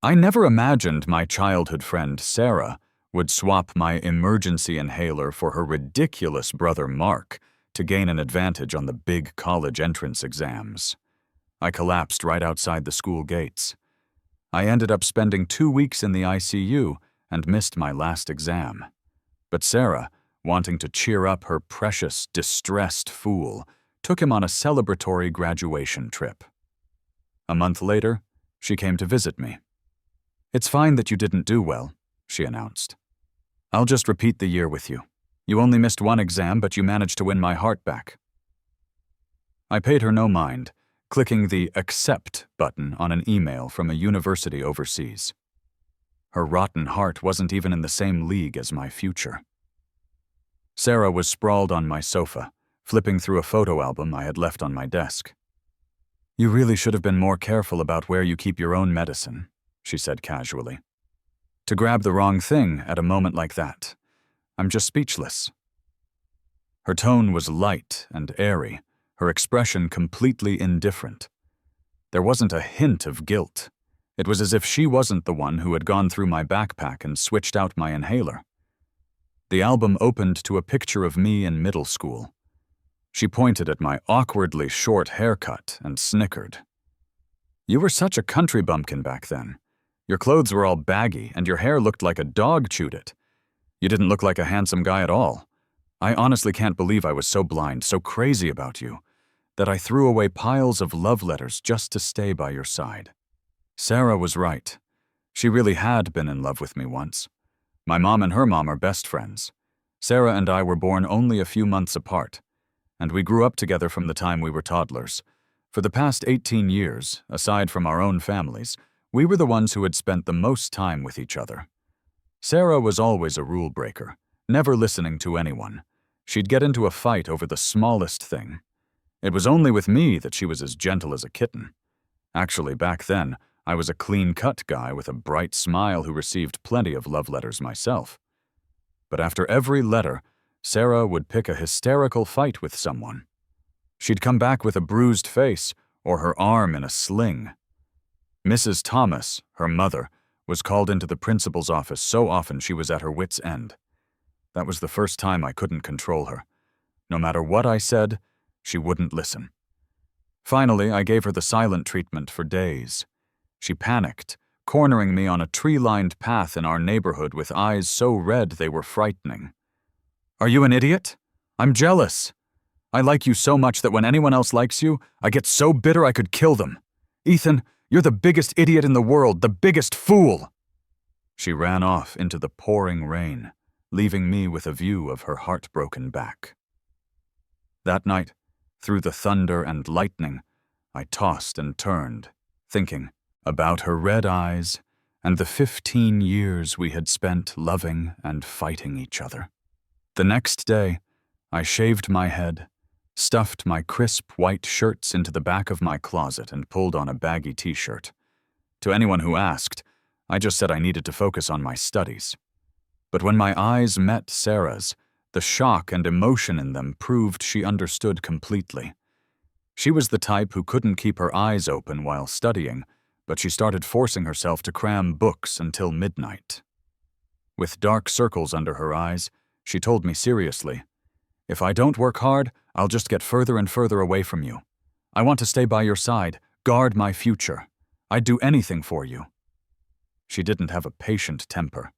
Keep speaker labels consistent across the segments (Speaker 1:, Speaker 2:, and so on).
Speaker 1: I never imagined my childhood friend Sarah would swap my emergency inhaler for her ridiculous brother Mark to gain an advantage on the big college entrance exams. I collapsed right outside the school gates. I ended up spending 2 weeks in the ICU and missed my last exam. But Sarah, wanting to cheer up her precious, distressed fool, took him on a celebratory graduation trip. A month later, she came to visit me. "It's fine that you didn't do well," she announced. "I'll just repeat the year with you. You only missed one exam, but you managed to win my heart back." I paid her no mind, clicking the Accept button on an email from a university overseas. Her rotten heart wasn't even in the same league as my future. Sarah was sprawled on my sofa, flipping through a photo album I had left on my desk. "You really should have been more careful about where you keep your own medicine," she said casually. "To grab the wrong thing at a moment like that. I'm just speechless." Her tone was light and airy, her expression completely indifferent. There wasn't a hint of guilt. It was as if she wasn't the one who had gone through my backpack and switched out my inhaler. The album opened to a picture of me in middle school. She pointed at my awkwardly short haircut and snickered. "You were such a country bumpkin back then. Your clothes were all baggy and your hair looked like a dog chewed it. You didn't look like a handsome guy at all. I honestly can't believe I was so blind, so crazy about you, that I threw away piles of love letters just to stay by your side." Sarah was right. She really had been in love with me once. My mom and her mom are best friends. Sarah and I were born only a few months apart, and we grew up together from the time we were toddlers. For the past 18 years, aside from our own families, we were the ones who had spent the most time with each other. Sarah was always a rule breaker, never listening to anyone. She'd get into a fight over the smallest thing. It was only with me that she was as gentle as a kitten. Actually, back then, I was a clean-cut guy with a bright smile who received plenty of love letters myself. But after every letter, Sarah would pick a hysterical fight with someone. She'd come back with a bruised face or her arm in a sling. Mrs. Thomas, her mother, was called into the principal's office so often she was at her wit's end. That was the first time I couldn't control her. No matter what I said, she wouldn't listen. Finally, I gave her the silent treatment for days. She panicked, cornering me on a tree-lined path in our neighborhood with eyes so red they were frightening. "Are you an idiot? I'm jealous. I like you so much that when anyone else likes you, I get so bitter I could kill them. Ethan, you're the biggest idiot in the world, the biggest fool." She ran off into the pouring rain, leaving me with a view of her heartbroken back. That night, through the thunder and lightning, I tossed and turned, thinking about her red eyes and the 15 years we had spent loving and fighting each other. The next day, I shaved my head, stuffed my crisp white shirts into the back of my closet and pulled on a baggy t-shirt. To anyone who asked, I just said I needed to focus on my studies. But when my eyes met Sarah's, the shock and emotion in them proved she understood completely. She was the type who couldn't keep her eyes open while studying, but she started forcing herself to cram books until midnight. With dark circles under her eyes, she told me seriously, "If I don't work hard, I'll just get further and further away from you. I want to stay by your side, guard my future. I'd do anything for you." She didn't have a patient temper.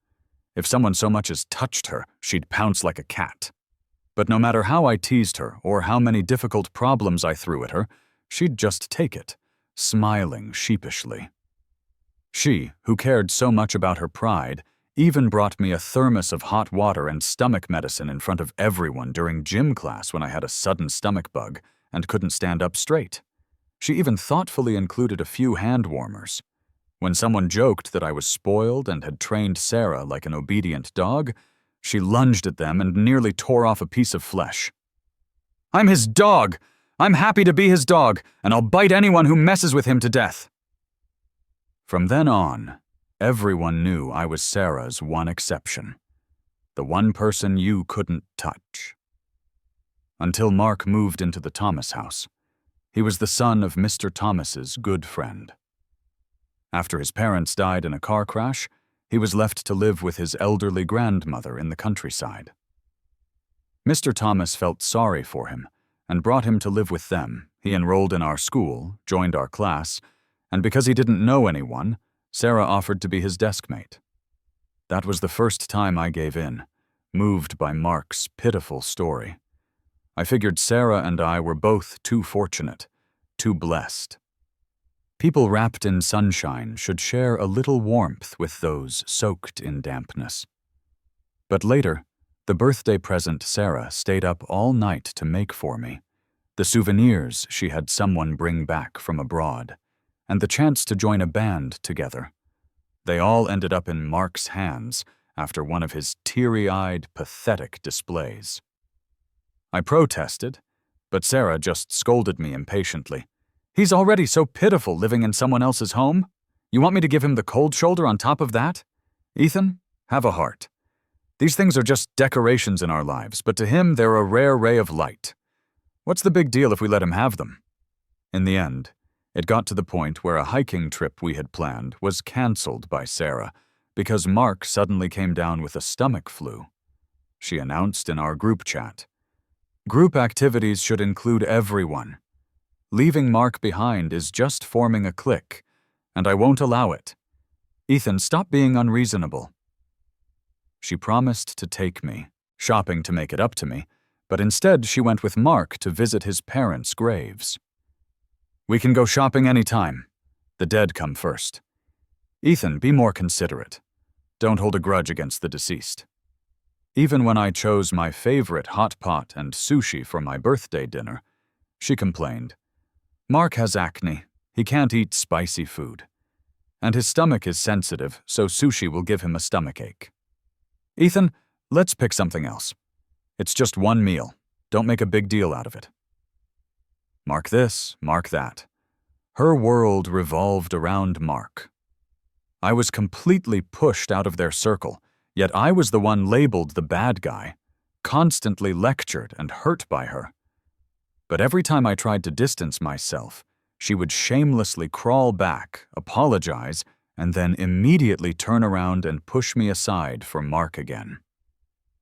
Speaker 1: If someone so much as touched her, she'd pounce like a cat. But no matter how I teased her or how many difficult problems I threw at her, she'd just take it, smiling sheepishly. She, who cared so much about her pride, even brought me a thermos of hot water and stomach medicine in front of everyone during gym class when I had a sudden stomach bug and couldn't stand up straight. She even thoughtfully included a few hand warmers. When someone joked that I was spoiled and had trained Sarah like an obedient dog, she lunged at them and nearly tore off a piece of flesh. "I'm his dog! I'm happy to be his dog, and I'll bite anyone who messes with him to death." From then on, everyone knew I was Sarah's one exception. The one person you couldn't touch. Until Mark moved into the Thomas house. He was the son of Mr. Thomas's good friend. After his parents died in a car crash, he was left to live with his elderly grandmother in the countryside. Mr. Thomas felt sorry for him and brought him to live with them. He enrolled in our school, joined our class, and because he didn't know anyone, Sarah offered to be his deskmate. That was the first time I gave in, moved by Mark's pitiful story. I figured Sarah and I were both too fortunate, too blessed. People wrapped in sunshine should share a little warmth with those soaked in dampness. But later, the birthday present Sarah stayed up all night to make for me, the souvenirs she had someone bring back from abroad, and the chance to join a band together. They all ended up in Mark's hands after one of his teary-eyed, pathetic displays. I protested, but Sarah just scolded me impatiently. "He's already so pitiful living in someone else's home. You want me to give him the cold shoulder on top of that? Ethan, have a heart. These things are just decorations in our lives, but to him they're a rare ray of light. What's the big deal if we let him have them?" In the end, it got to the point where a hiking trip we had planned was canceled by Sarah because Mark suddenly came down with a stomach flu. She announced in our group chat, "Group activities should include everyone. Leaving Mark behind is just forming a clique, and I won't allow it. Ethan, stop being unreasonable." She promised to take me, shopping to make it up to me, but instead she went with Mark to visit his parents' graves. "We can go shopping anytime. The dead come first. Ethan, be more considerate. Don't hold a grudge against the deceased." Even when I chose my favorite hot pot and sushi for my birthday dinner, she complained. "Mark has acne. He can't eat spicy food. And his stomach is sensitive, so sushi will give him a stomachache. Ethan, let's pick something else. It's just one meal. Don't make a big deal out of it." Mark this, mark that. Her world revolved around Mark. I was completely pushed out of their circle, yet I was the one labeled the bad guy, constantly lectured and hurt by her. But every time I tried to distance myself, she would shamelessly crawl back, apologize, and then immediately turn around and push me aside for Mark again.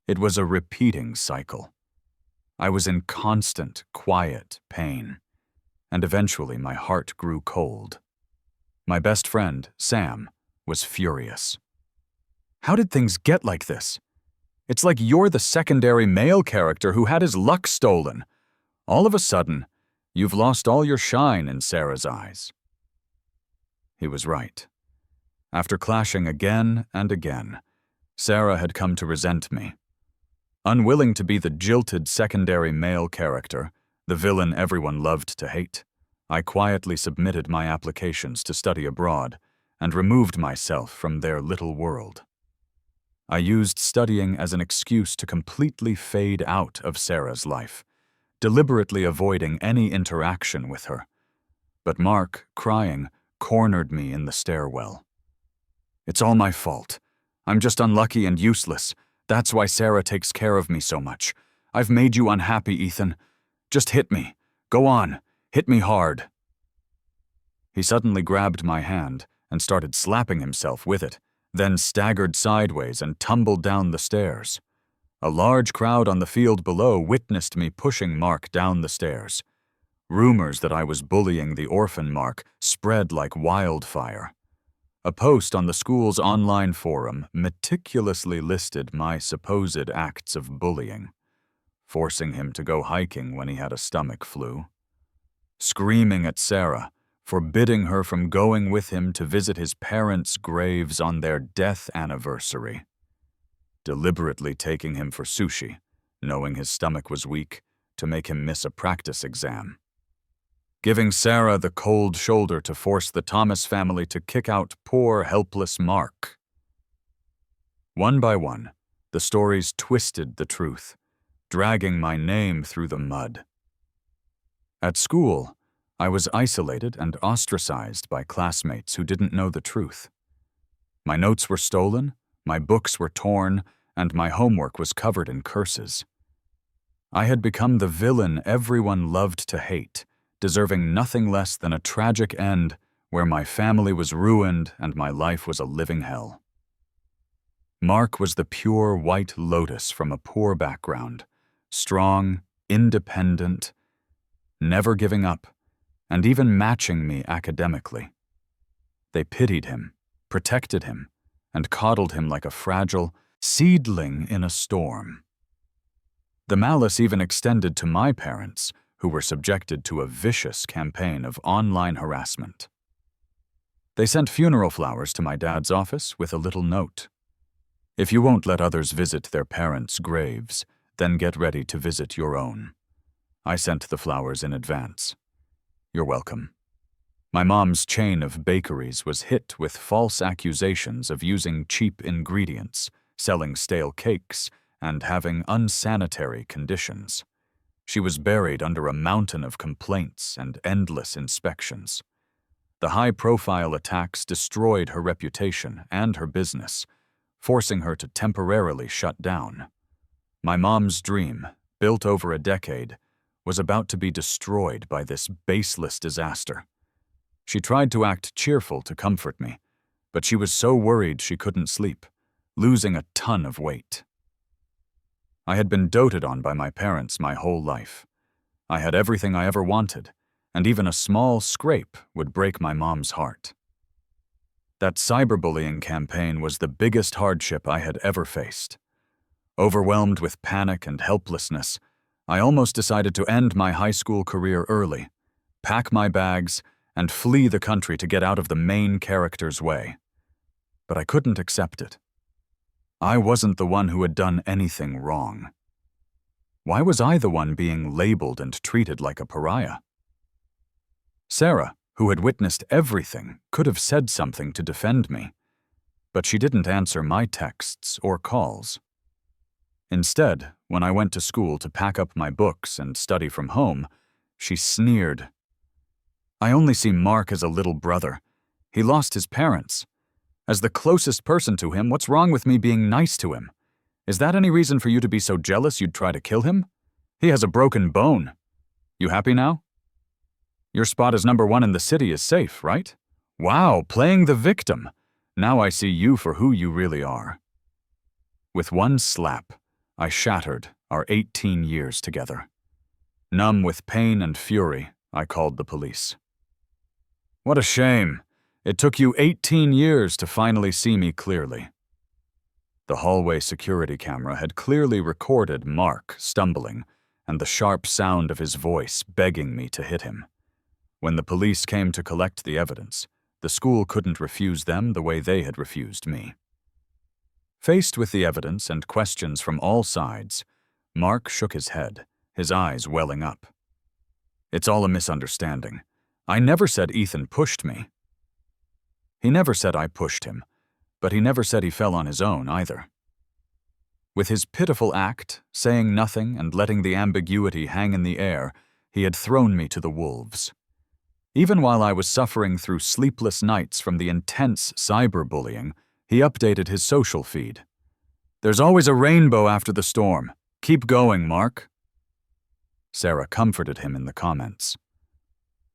Speaker 1: It was a repeating cycle. I was in constant, quiet pain, and eventually my heart grew cold. My best friend, Sam, was furious. "How did things get like this? It's like you're the secondary male character who had his luck stolen. All of a sudden, you've lost all your shine in Sarah's eyes." He was right. After clashing again and again, Sarah had come to resent me. Unwilling to be the jilted secondary male character, the villain everyone loved to hate, I quietly submitted my applications to study abroad and removed myself from their little world. I used studying as an excuse to completely fade out of Sarah's life, deliberately avoiding any interaction with her. But Mark, crying, cornered me in the stairwell. "It's all my fault. I'm just unlucky and useless. That's why Sarah takes care of me so much. I've made you unhappy, Ethan. Just hit me. Go on. Hit me hard." He suddenly grabbed my hand and started slapping himself with it, then staggered sideways and tumbled down the stairs. A large crowd on the field below witnessed me pushing Mark down the stairs. Rumors that I was bullying the orphan Mark spread like wildfire. A post on the school's online forum meticulously listed my supposed acts of bullying, forcing him to go hiking when he had a stomach flu, screaming at Sarah, forbidding her from going with him to visit his parents' graves on their death anniversary, deliberately taking him for sushi, knowing his stomach was weak, to make him miss a practice exam, giving Sarah the cold shoulder to force the Thomas family to kick out poor, helpless Mark. One by one, the stories twisted the truth, dragging my name through the mud. At school, I was isolated and ostracized by classmates who didn't know the truth. My notes were stolen, my books were torn, and my homework was covered in curses. I had become the villain everyone loved to hate, deserving nothing less than a tragic end where my family was ruined and my life was a living hell. Mark was the pure white lotus from a poor background, strong, independent, never giving up, and even matching me academically. They pitied him, protected him, and coddled him like a fragile seedling in a storm. The malice even extended to my parents, who were subjected to a vicious campaign of online harassment. They sent funeral flowers to my dad's office with a little note. If you won't let others visit their parents' graves, then get ready to visit your own. I sent the flowers in advance. You're welcome. My mom's chain of bakeries was hit with false accusations of using cheap ingredients, selling stale cakes, and having unsanitary conditions. She was buried under a mountain of complaints and endless inspections. The high-profile attacks destroyed her reputation and her business, forcing her to temporarily shut down. My mom's dream, built over a decade, was about to be destroyed by this baseless disaster. She tried to act cheerful to comfort me, but she was so worried she couldn't sleep, losing a ton of weight. I had been doted on by my parents my whole life. I had everything I ever wanted, and even a small scrape would break my mom's heart. That cyberbullying campaign was the biggest hardship I had ever faced. Overwhelmed with panic and helplessness, I almost decided to end my high school career early, pack my bags, and flee the country to get out of the main character's way. But I couldn't accept it. I wasn't the one who had done anything wrong. Why was I the one being labeled and treated like a pariah? Sarah, who had witnessed everything, could have said something to defend me, but she didn't answer my texts or calls. Instead, when I went to school to pack up my books and study from home, she sneered. I only see Mark as a little brother. He lost his parents. As the closest person to him, what's wrong with me being nice to him? Is that any reason for you to be so jealous you'd try to kill him? He has a broken bone. You happy now? Your spot as #1 in the city is safe, right? Wow, playing the victim. Now I see you for who you really are. With one slap, I shattered our 18 years together. Numb with pain and fury, I called the police. What a shame. It took you 18 years to finally see me clearly. The hallway security camera had clearly recorded Mark stumbling and the sharp sound of his voice begging me to hit him. When the police came to collect the evidence, the school couldn't refuse them the way they had refused me. Faced with the evidence and questions from all sides, Mark shook his head, his eyes welling up. It's all a misunderstanding. I never said Ethan pushed me. He never said I pushed him, but he never said he fell on his own either. With his pitiful act, saying nothing and letting the ambiguity hang in the air, he had thrown me to the wolves. Even while I was suffering through sleepless nights from the intense cyberbullying, he updated his social feed. There's always a rainbow after the storm. Keep going, Mark. Sarah comforted him in the comments.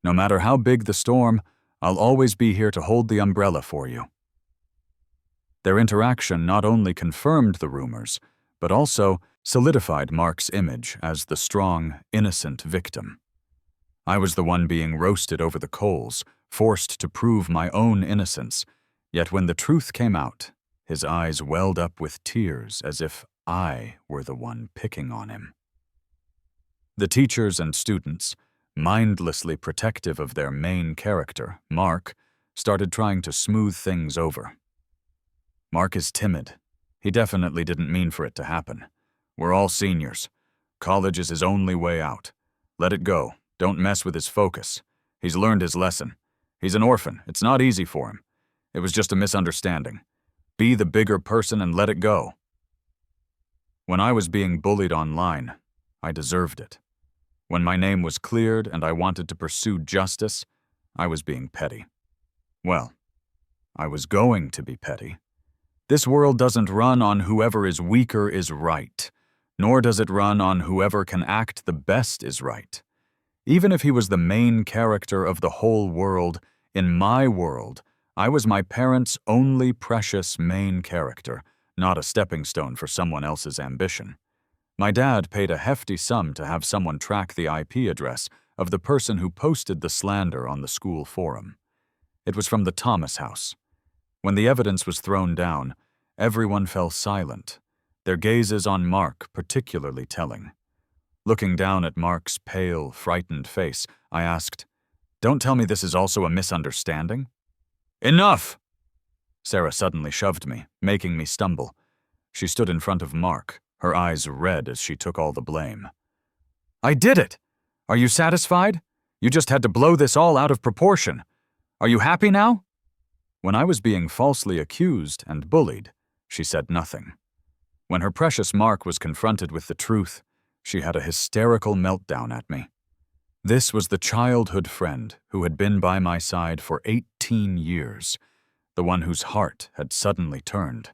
Speaker 1: No matter how big the storm, I'll always be here to hold the umbrella for you. Their interaction not only confirmed the rumors, but also solidified Mark's image as the strong, innocent victim. I was the one being roasted over the coals, forced to prove my own innocence, yet when the truth came out, his eyes welled up with tears as if I were the one picking on him. The teachers and students, mindlessly protective of their main character, Mark, started trying to smooth things over. Mark is timid. He definitely didn't mean for it to happen. We're all seniors. College is his only way out. Let it go. Don't mess with his focus. He's learned his lesson. He's an orphan. It's not easy for him. It was just a misunderstanding. Be the bigger person and let it go. When I was being bullied online, I deserved it. When my name was cleared and I wanted to pursue justice, I was being petty. Well, I was going to be petty. This world doesn't run on whoever is weaker is right, nor does it run on whoever can act the best is right. Even if he was the main character of the whole world, In my world, I was my parents' only precious main character, not a stepping stone for someone else's ambition. My dad paid a hefty sum to have someone track the IP address of the person who posted the slander on the school forum. It was from the Thomas house. When the evidence was thrown down, everyone fell silent, their gazes on Mark particularly telling. Looking down at Mark's pale, frightened face, I asked, "Don't tell me this is also a misunderstanding?" "Enough!" Sarah suddenly shoved me, making me stumble. She stood in front of Mark, her eyes red as she took all the blame. "I did it! Are you satisfied? You just had to blow this all out of proportion. Are you happy now?" When I was being falsely accused and bullied, she said nothing. When her precious Mark was confronted with the truth, she had a hysterical meltdown at me. This was the childhood friend who had been by my side for 18 years, the one whose heart had suddenly turned.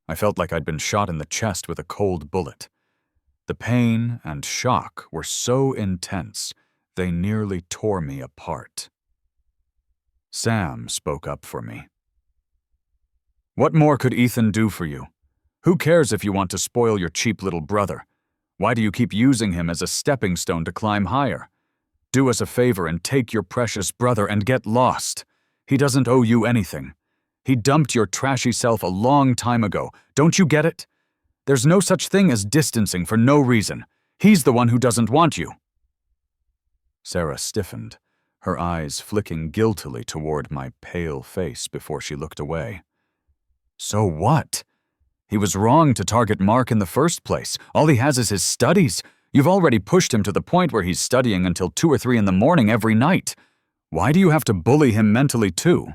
Speaker 1: I felt like I'd been shot in the chest with a cold bullet. The pain and shock were so intense, they nearly tore me apart. Sam spoke up for me. "What more could Ethan do for you? Who cares if you want to spoil your cheap little brother? Why do you keep using him as a stepping stone to climb higher? Do us a favor and take your precious brother and get lost. He doesn't owe you anything. He dumped your trashy self a long time ago. Don't you get it? There's no such thing as distancing for no reason. He's the one who doesn't want you." Sarah stiffened, her eyes flicking guiltily toward my pale face before she looked away. "So what? He was wrong to target Mark in the first place. All he has is his studies. You've already pushed him to the point where he's studying until 2 or 3 in the morning every night. Why do you have to bully him mentally too?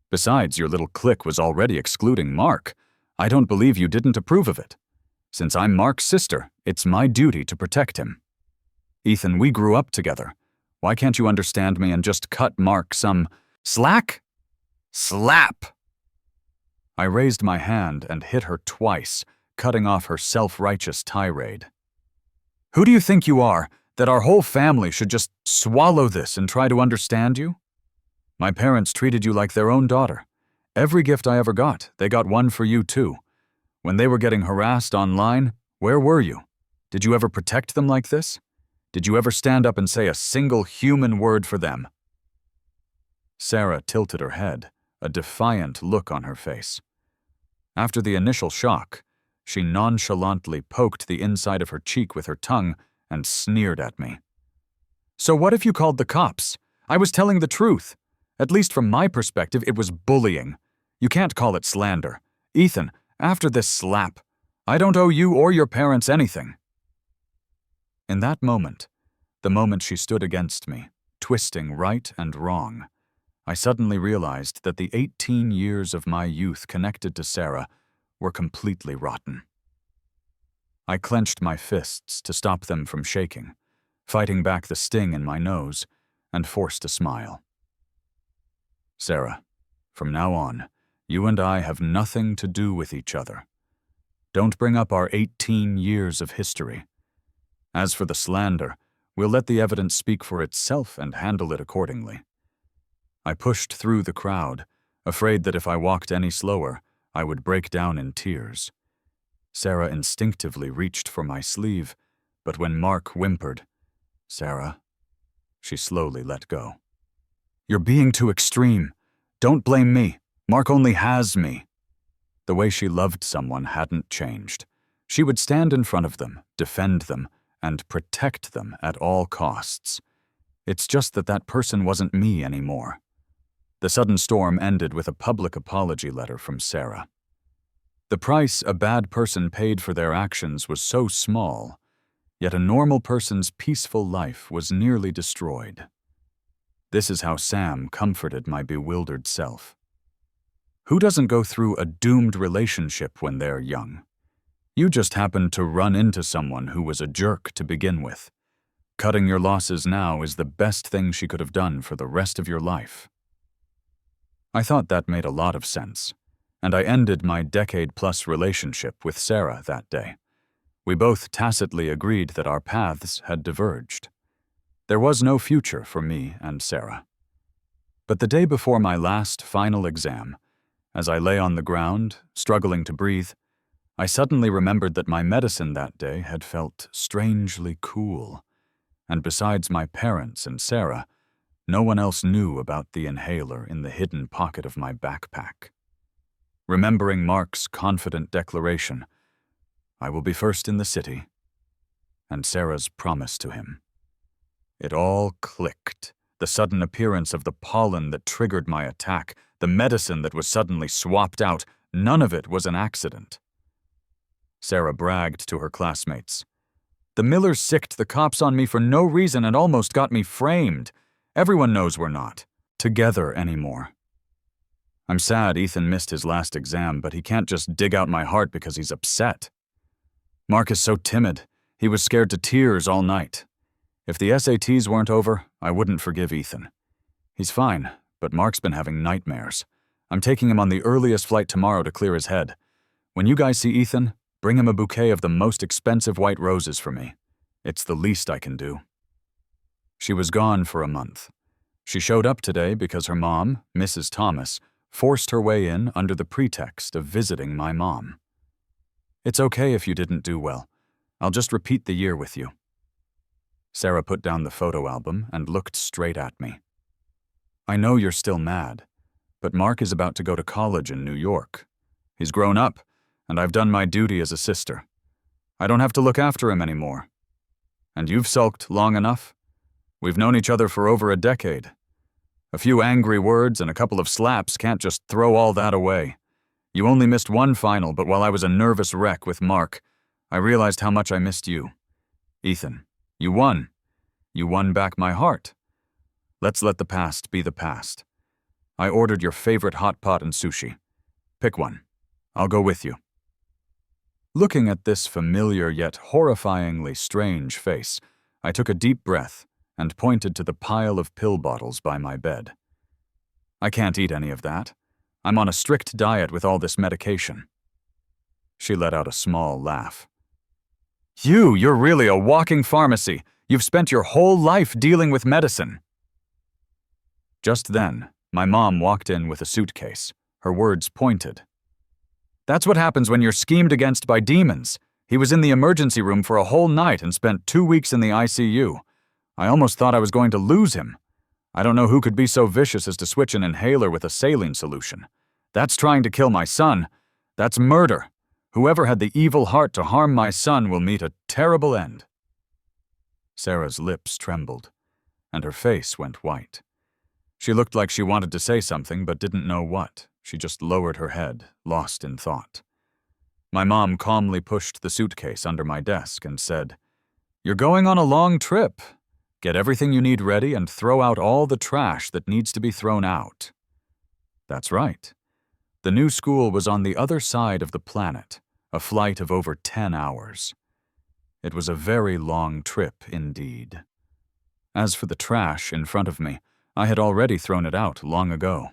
Speaker 1: Besides, your little clique was already excluding Mark. I don't believe you didn't approve of it. Since I'm Mark's sister, it's my duty to protect him. Ethan, we grew up together. Why can't you understand me and just cut Mark some slack? Slap!" I raised my hand and hit her twice, cutting off her self-righteous tirade. "Who do you think you are, that our whole family should just swallow this and try to understand you? My parents treated you like their own daughter. Every gift I ever got, they got one for you too. When they were getting harassed online, where were you? Did you ever protect them like this? Did you ever stand up and say a single human word for them?" Sarah tilted her head, a defiant look on her face. After the initial shock, she nonchalantly poked the inside of her cheek with her tongue and sneered at me. "So what if you called the cops? I was telling the truth. At least from my perspective, it was bullying. You can't call it slander. Ethan, after this slap, I don't owe you or your parents anything." In that moment, the moment she stood against me, twisting right and wrong, I suddenly realized that the 18 years of my youth connected to Sarah were completely rotten. I clenched my fists to stop them from shaking, fighting back the sting in my nose, and forced a smile. "Sarah, from now on, you and I have nothing to do with each other. Don't bring up our 18 years of history. As for the slander, we'll let the evidence speak for itself and handle it accordingly." I pushed through the crowd, afraid that if I walked any slower, I would break down in tears. Sarah instinctively reached for my sleeve, but when Mark whimpered, "Sarah," she slowly let go. "You're being too extreme. Don't blame me. Mark only has me." The way she loved someone hadn't changed. She would stand in front of them, defend them, and protect them at all costs. It's just that that person wasn't me anymore. The sudden storm ended with a public apology letter from Sarah. The price a bad person paid for their actions was so small, yet a normal person's peaceful life was nearly destroyed. This is how Sam comforted my bewildered self. Who doesn't go through a doomed relationship when they're young? You just happened to run into someone who was a jerk to begin with. Cutting your losses now is the best thing she could have done for the rest of your life. I thought that made a lot of sense, and I ended my decade-plus relationship with Sarah that day. We both tacitly agreed that our paths had diverged. There was no future for me and Sarah. But the day before my last final exam, as I lay on the ground, struggling to breathe, I suddenly remembered that my medicine that day had felt strangely cool, and besides my parents and Sarah, no one else knew about the inhaler in the hidden pocket of my backpack. Remembering Mark's confident declaration, "I will be first in the city," and Sarah's promise to him. It all clicked. The sudden appearance of the pollen that triggered my attack, the medicine that was suddenly swapped out, none of it was an accident. Sarah bragged to her classmates. "The Millers sicked the cops on me for no reason and almost got me framed. Everyone knows we're not together anymore." I'm sad Ethan missed his last exam, but he can't just dig out my heart because he's upset. Mark is so timid. He was scared to tears all night. If the SATs weren't over, I wouldn't forgive Ethan. He's fine, but Mark's been having nightmares. I'm taking him on the earliest flight tomorrow to clear his head. When you guys see Ethan, bring him a bouquet of the most expensive white roses for me. It's the least I can do. She was gone for a month. She showed up today because her mom, Mrs. Thomas, forced her way in under the pretext of visiting my mom. "It's okay if you didn't do well. I'll just repeat the year with you." Sarah put down the photo album and looked straight at me. "I know you're still mad, but Mark is about to go to college in New York. He's grown up, and I've done my duty as a sister. I don't have to look after him anymore. And you've sulked long enough. We've known each other for over a decade. A few angry words and a couple of slaps can't just throw all that away. You only missed one final, but while I was a nervous wreck with Mark, I realized how much I missed you. Ethan, you won. You won back my heart. Let's let the past be the past. I ordered your favorite hot pot and sushi. Pick one. I'll go with you." Looking at this familiar yet horrifyingly strange face, I took a deep breath and pointed to the pile of pill bottles by my bed. "I can't eat any of that. I'm on a strict diet with all this medication." She let out a small laugh. You're really a walking pharmacy. You've spent your whole life dealing with medicine." Just then, my mom walked in with a suitcase, her words pointed. "That's what happens when you're schemed against by demons. He was in the emergency room for a whole night and spent 2 weeks in the ICU. I almost thought I was going to lose him. I don't know who could be so vicious as to switch an inhaler with a saline solution. That's trying to kill my son. That's murder. Whoever had the evil heart to harm my son will meet a terrible end." Sarah's lips trembled, and her face went white. She looked like she wanted to say something but didn't know what. She just lowered her head, lost in thought. My mom calmly pushed the suitcase under my desk and said, "You're going on a long trip. Get everything you need ready and throw out all the trash that needs to be thrown out." That's right. The new school was on the other side of the planet, a flight of over 10 hours. It was a very long trip indeed. As for the trash in front of me, I had already thrown it out long ago.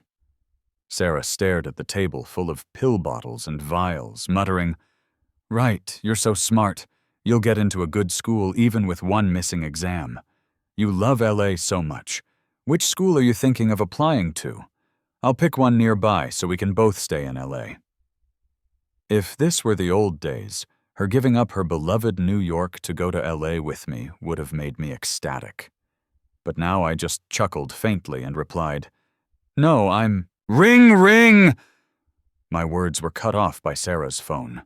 Speaker 1: Sarah stared at the table full of pill bottles and vials, muttering, "Right, you're so smart. You'll get into a good school even with one missing exam. You love LA so much. Which school are you thinking of applying to? I'll pick one nearby so we can both stay in LA." If this were the old days, her giving up her beloved New York to go to LA with me would have made me ecstatic. But now I just chuckled faintly and replied, "No, I'm—" "Ring, ring!" My words were cut off by Sarah's phone.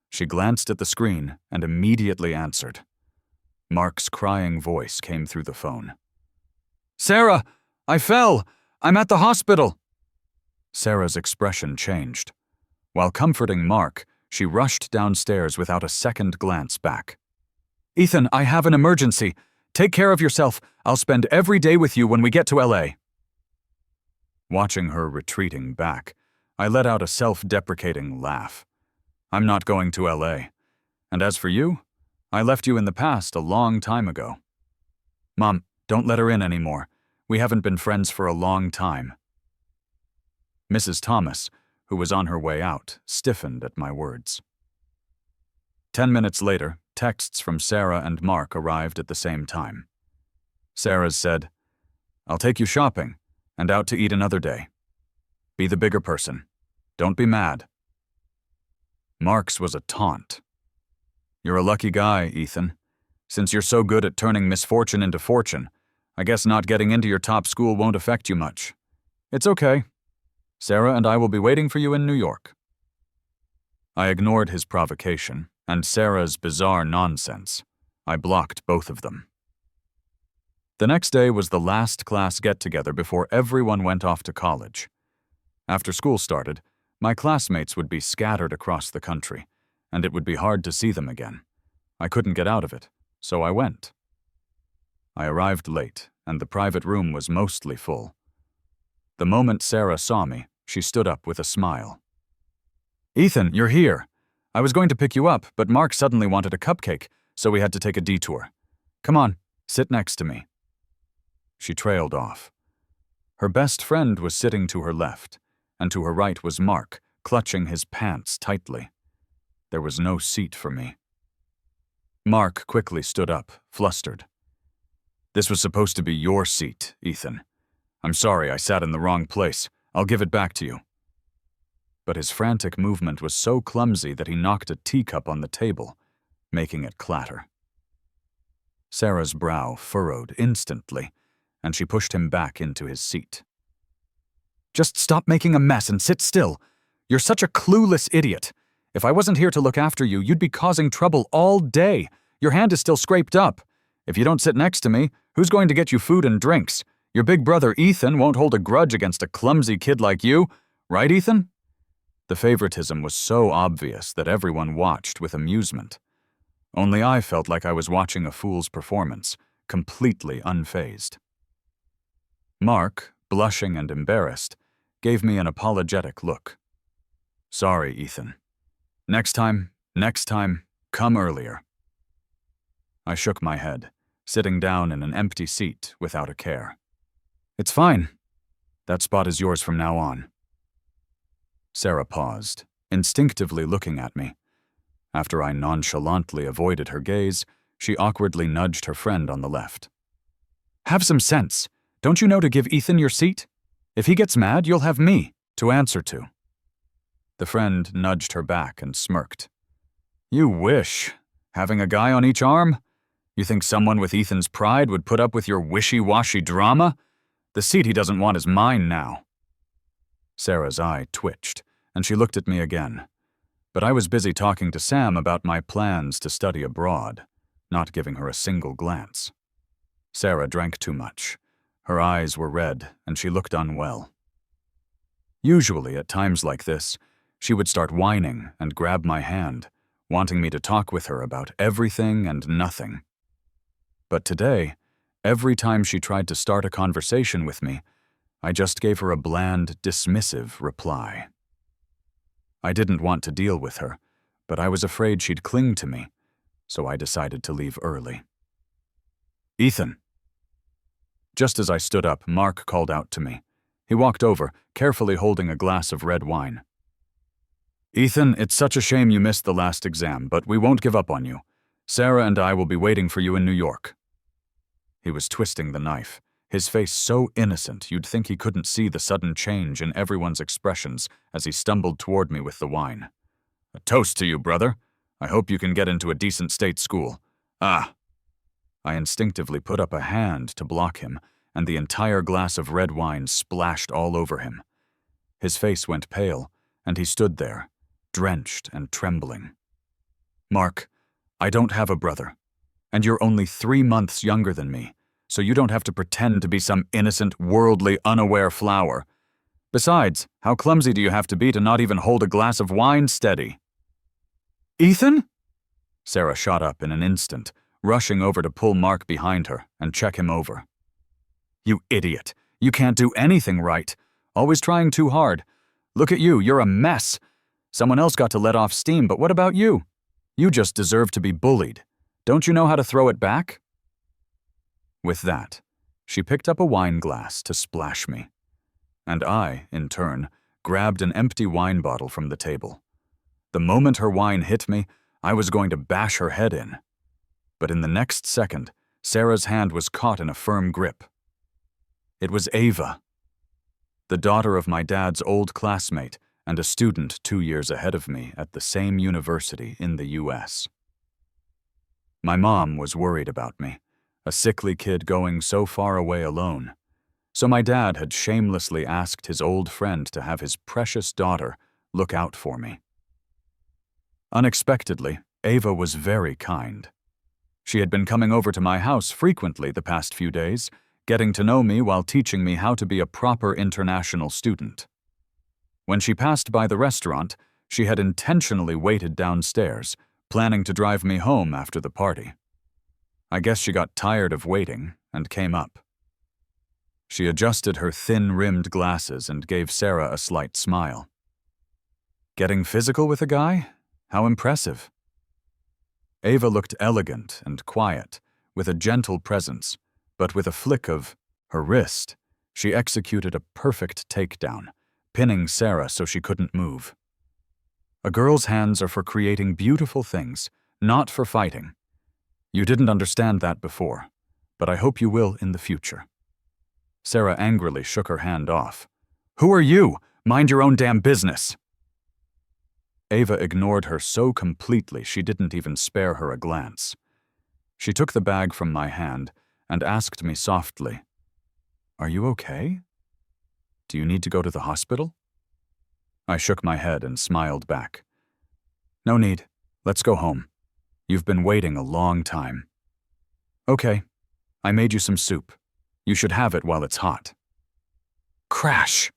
Speaker 1: She glanced at the screen and immediately answered. Mark's crying voice came through the phone. "Sarah, I fell! I'm at the hospital!" Sarah's expression changed. While comforting Mark, she rushed downstairs without a second glance back. "Ethan, I have an emergency. Take care of yourself. I'll spend every day with you when we get to LA." Watching her retreating back, I let out a self-deprecating laugh. I'm not going to LA. And as for you, I left you in the past a long time ago. Mom, don't let her in anymore. We haven't been friends for a long time. Mrs. Thomas, who was on her way out, stiffened at my words. 10 minutes later, texts from Sarah and Mark arrived at the same time. Sarah's said, "I'll take you shopping. and out to eat another day. Be the bigger person. Don't be mad. Mark's was a taunt. You're a lucky guy, Ethan. Since you're so good at turning misfortune into fortune, I guess not getting into your top school won't affect you much. It's okay. Sarah and I will be waiting for you in New York. I ignored his provocation and Sarah's bizarre nonsense. I blocked both of them. The next day was the last class get-together before everyone went off to college. After school started, my classmates would be scattered across the country, and it would be hard to see them again. I couldn't get out of it, so I went. I arrived late, and the private room was mostly full. The moment Sarah saw me, she stood up with a smile. Ethan, you're here. I was going to pick you up, but Mark suddenly wanted a cupcake, so we had to take a detour. Come on, sit next to me. She trailed off. Her best friend was sitting to her left, and to her right was Mark, clutching his pants tightly. There was no seat for me. Mark quickly stood up, flustered. This was supposed to be your seat, Ethan. I'm sorry I sat in the wrong place. I'll give it back to you. But his frantic movement was so clumsy that he knocked a teacup on the table, making it clatter. Sarah's brow furrowed instantly, and she pushed him back into his seat. Just stop making a mess and sit still. You're such a clueless idiot. If I wasn't here to look after you, you'd be causing trouble all day. Your hand is still scraped up. If you don't sit next to me, who's going to get you food and drinks? Your big brother Ethan won't hold a grudge against a clumsy kid like you. Right, Ethan? The favoritism was so obvious that everyone watched with amusement. Only I felt like I was watching a fool's performance, completely unfazed. Mark, blushing and embarrassed, gave me an apologetic look. Sorry, Ethan. Next time, come earlier. I shook my head, sitting down in an empty seat without a care. It's fine. That spot is yours from now on. Sarah paused, instinctively looking at me. After I nonchalantly avoided her gaze, she awkwardly nudged her friend on the left. Have some sense. Don't you know to give Ethan your seat? If he gets mad, you'll have me to answer to. The friend nudged her back and smirked. You wish. Having a guy on each arm? You think someone with Ethan's pride would put up with your wishy-washy drama? The seat he doesn't want is mine now. Sarah's eye twitched, and she looked at me again. But I was busy talking to Sam about my plans to study abroad, not giving her a single glance. Sarah drank too much. Her eyes were red, and she looked unwell. Usually, at times like this, she would start whining and grab my hand, wanting me to talk with her about everything and nothing. But today, every time she tried to start a conversation with me, I just gave her a bland, dismissive reply. I didn't want to deal with her, but I was afraid she'd cling to me, so I decided to leave early. Ethan. Just as I stood up, Mark called out to me. He walked over, carefully holding a glass of red wine. Ethan, it's such a shame you missed the last exam, but we won't give up on you. Sarah and I will be waiting for you in New York. He was twisting the knife, his face so innocent you'd think he couldn't see the sudden change in everyone's expressions as he stumbled toward me with the wine. A toast to you, brother. I hope you can get into a decent state school. Ah. I instinctively put up a hand to block him, and the entire glass of red wine splashed all over him. His face went pale, and he stood there, drenched and trembling. Mark, I don't have a brother, and you're only 3 months younger than me, so you don't have to pretend to be some innocent, worldly, unaware flower. Besides, how clumsy do you have to be to not even hold a glass of wine steady? Ethan? Sarah shot up in an instant, rushing over to pull Mark behind her and check him over. You idiot. You can't do anything right. Always trying too hard. Look at you, you're a mess. Someone else got to let off steam, but what about you? You just deserve to be bullied. Don't you know how to throw it back? With that, she picked up a wine glass to splash me. And I, in turn, grabbed an empty wine bottle from the table. The moment her wine hit me, I was going to bash her head in. But in the next second, Sarah's hand was caught in a firm grip. It was Ava. the daughter of my dad's old classmate and a student 2 years ahead of me at the same university in the US. My mom was worried about me, a sickly kid going so far away alone. So my dad had shamelessly asked his old friend to have his precious daughter look out for me. Unexpectedly, Ava was very kind. She had been coming over to my house frequently the past few days, getting to know me while teaching me how to be a proper international student. When she passed by the restaurant, she had intentionally waited downstairs, planning to drive me home after the party. I guess she got tired of waiting and came up. She adjusted her thin-rimmed glasses and gave Sarah a slight smile. Getting physical with a guy? How impressive. Ava looked elegant and quiet, with a gentle presence, but with a flick of her wrist, she executed a perfect takedown, pinning Sarah so she couldn't move. A girl's hands are for creating beautiful things, not for fighting. You didn't understand that before, but I hope you will in the future. Sarah angrily shook her hand off. Who are you? Mind your own damn business. Ava ignored her so completely she didn't even spare her a glance. She took the bag from my hand and asked me softly, Are you okay? Do you need to go to the hospital? I shook my head and smiled back. No need. Let's go home. You've been waiting a long time. Okay. I made you some soup. You should have it while it's hot. Crash!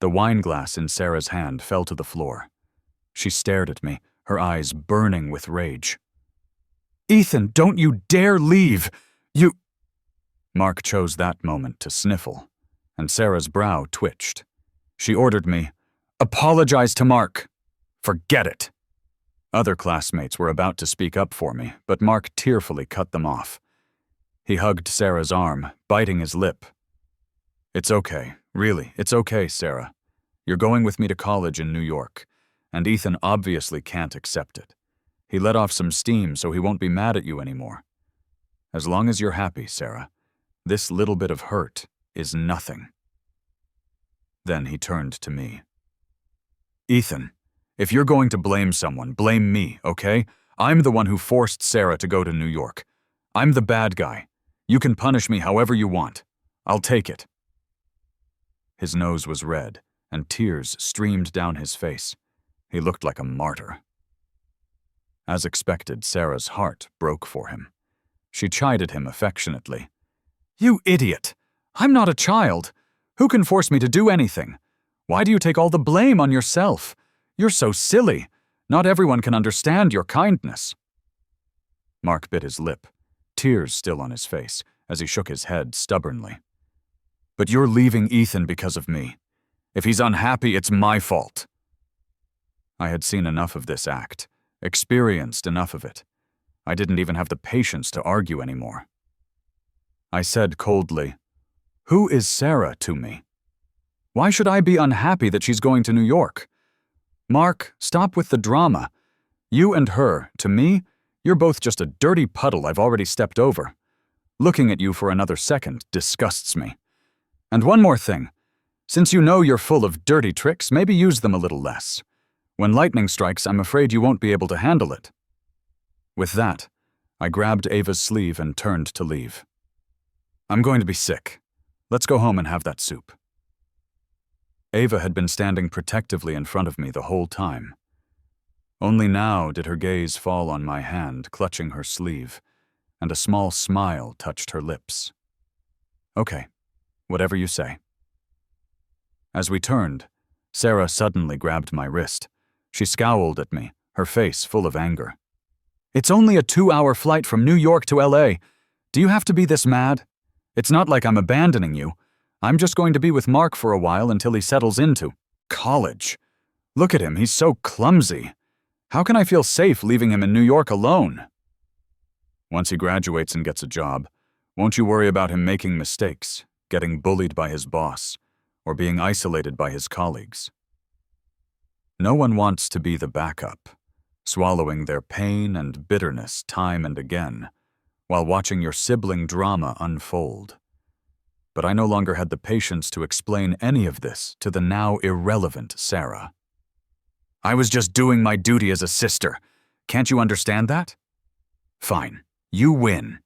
Speaker 1: The wine glass in Sarah's hand fell to the floor. She stared at me, her eyes burning with rage. Ethan, don't you dare leave! You... Mark chose that moment to sniffle, and Sarah's brow twitched. She ordered me, Apologize to Mark. Forget it. Other classmates were about to speak up for me, but Mark tearfully cut them off. He hugged Sarah's arm, biting his lip. It's okay, really, it's okay, Sarah. You're going with me to college in New York, and Ethan obviously can't accept it. He let off some steam so he won't be mad at you anymore. As long as you're happy, Sarah, this little bit of hurt is nothing. Then he turned to me. Ethan, if you're going to blame someone, blame me, okay? I'm the one who forced Sarah to go to New York. I'm the bad guy. You can punish me however you want. I'll take it. His nose was red, and tears streamed down his face. He looked like a martyr. As expected, Sarah's heart broke for him. She chided him affectionately. You idiot! I'm not a child. Who can force me to do anything? Why do you take all the blame on yourself? You're so silly. Not everyone can understand your kindness. Mark bit his lip, tears still on his face, as he shook his head stubbornly. But you're leaving Ethan because of me. If he's unhappy, it's my fault. I had seen enough of this act, experienced enough of it. I didn't even have the patience to argue anymore. I said coldly, Who is Sarah to me? Why should I be unhappy that she's going to New York? Mark, stop with the drama. You and her, to me, you're both just a dirty puddle I've already stepped over. Looking at you for another second disgusts me. And one more thing. Since you know you're full of dirty tricks, maybe use them a little less. When lightning strikes, I'm afraid you won't be able to handle it. With that, I grabbed Ava's sleeve and turned to leave. I'm going to be sick. Let's go home and have that soup. Ava had been standing protectively in front of me the whole time. Only now did her gaze fall on my hand, clutching her sleeve, and a small smile touched her lips. Okay, whatever you say. As we turned, Sarah suddenly grabbed my wrist. She scowled at me, her face full of anger. It's only a 2-hour flight from New York to LA. Do you have to be this mad? It's not like I'm abandoning you. I'm just going to be with Mark for a while until he settles into college. Look at him, he's so clumsy. How can I feel safe leaving him in New York alone? Once he graduates and gets a job, won't you worry about him making mistakes, getting bullied by his boss, or being isolated by his colleagues? No one wants to be the backup, swallowing their pain and bitterness time and again, while watching your sibling drama unfold. but I no longer had the patience to explain any of this to the now irrelevant Sarah. I was just doing my duty as a sister. Can't you understand that? Fine, you win.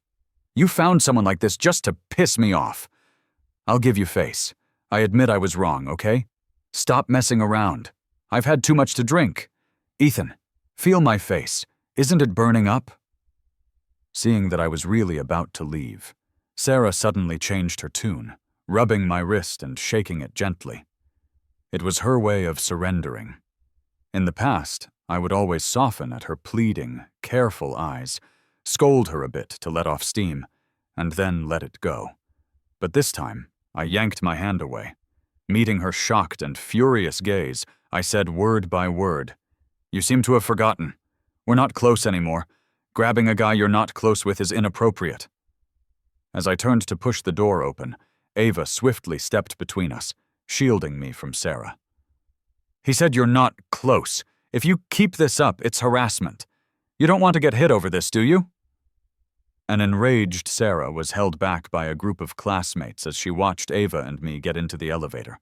Speaker 1: You found someone like this just to piss me off. I'll give you face. I admit I was wrong, okay? Stop messing around. I've had too much to drink. Ethan, feel my face. Isn't it burning up? Seeing that I was really about to leave, Sarah suddenly changed her tune, rubbing my wrist and shaking it gently. It was her way of surrendering. In the past, I would always soften at her pleading, careful eyes, scold her a bit to let off steam, and then let it go. But this time, I yanked my hand away. Meeting her shocked and furious gaze, I said word by word, "You seem to have forgotten. We're not close anymore. Grabbing a guy you're not close with is inappropriate." As I turned to push the door open, Ava swiftly stepped between us, shielding me from Sarah. "He said you're not close. If you keep this up, it's harassment. You don't want to get hit over this, do you?" An enraged Sarah was held back by a group of classmates as she watched Ava and me get into the elevator.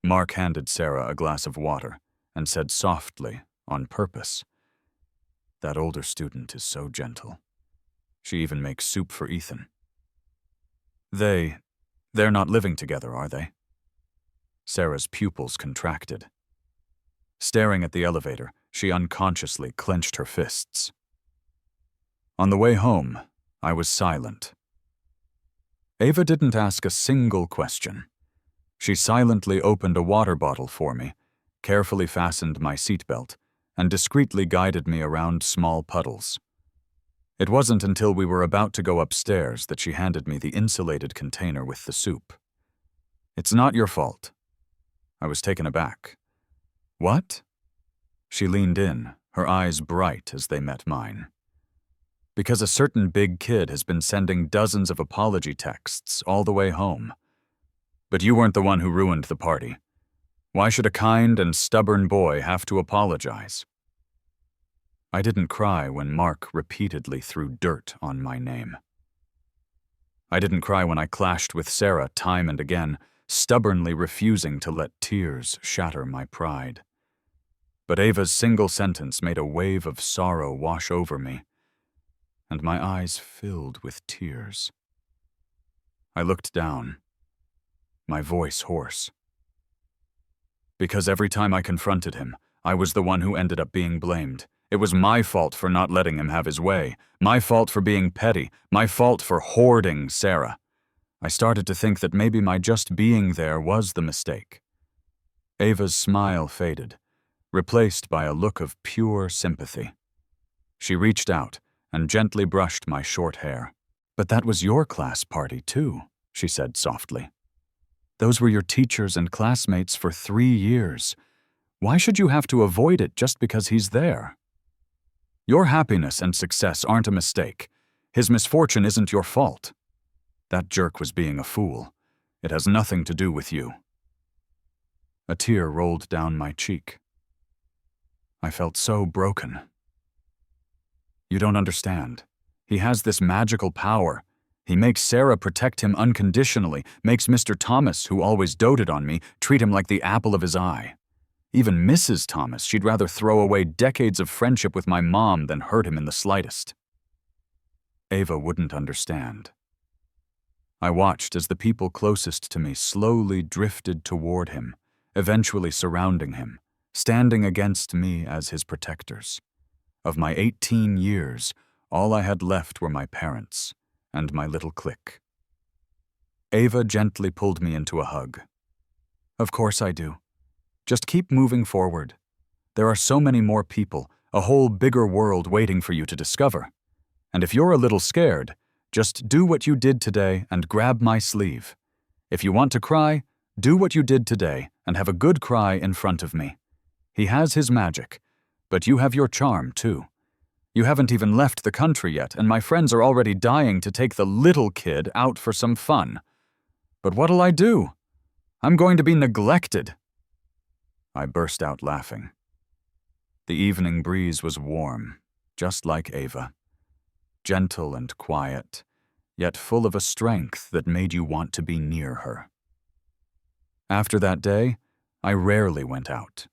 Speaker 1: Mark handed Sarah a glass of water and said softly, on purpose, "That older student is so gentle. She even makes soup for Ethan." They're not living together, are they? Sarah's pupils contracted. Staring at the elevator, she unconsciously clenched her fists. On the way home, I was silent. Ava didn't ask a single question. She silently opened a water bottle for me, carefully fastened my seatbelt, and discreetly guided me around small puddles. It wasn't until we were about to go upstairs that she handed me the insulated container with the soup. "It's not your fault." I was taken aback. "What?" She leaned in, her eyes bright as they met mine. "Because a certain big kid has been sending dozens of apology texts all the way home. But you weren't the one who ruined the party. Why should a kind and stubborn boy have to apologize?" I didn't cry when Mark repeatedly threw dirt on my name. I didn't cry when I clashed with Sarah time and again, stubbornly refusing to let tears shatter my pride. But Ava's single sentence made a wave of sorrow wash over me, and my eyes filled with tears. I looked down, my voice hoarse. Because every time I confronted him, I was the one who ended up being blamed. It was my fault for not letting him have his way, my fault for being petty, my fault for hoarding Sarah. I started to think that maybe my just being there was the mistake. Ava's smile faded, replaced by a look of pure sympathy. She reached out and gently brushed my short hair. "But that was your class party, too," she said softly. "Those were your teachers and classmates for 3 years. Why should you have to avoid it just because he's there? Your happiness and success aren't a mistake. His misfortune isn't your fault. That jerk was being a fool. It has nothing to do with you." A tear rolled down my cheek. I felt so broken. "You don't understand. He has this magical power. He makes Sarah protect him unconditionally, makes Mr. Thomas, who always doted on me, treat him like the apple of his eye. Even Mrs. Thomas, she'd rather throw away decades of friendship with my mom than hurt him in the slightest." Ava wouldn't understand. I watched as the people closest to me slowly drifted toward him, eventually surrounding him, standing against me as his protectors. Of my 18 years, all I had left were my parents and my little clique. Ava gently pulled me into a hug. "Of course I do. Just keep moving forward. There are so many more people, a whole bigger world waiting for you to discover. And if you're a little scared, just do what you did today and grab my sleeve. If you want to cry, do what you did today and have a good cry in front of me. He has his magic, but you have your charm too. You haven't even left the country yet, and my friends are already dying to take the little kid out for some fun. But what'll I do? I'm going to be neglected." I burst out laughing. The evening breeze was warm, just like Ava. Gentle and quiet, yet full of a strength that made you want to be near her. After that day, I rarely went out.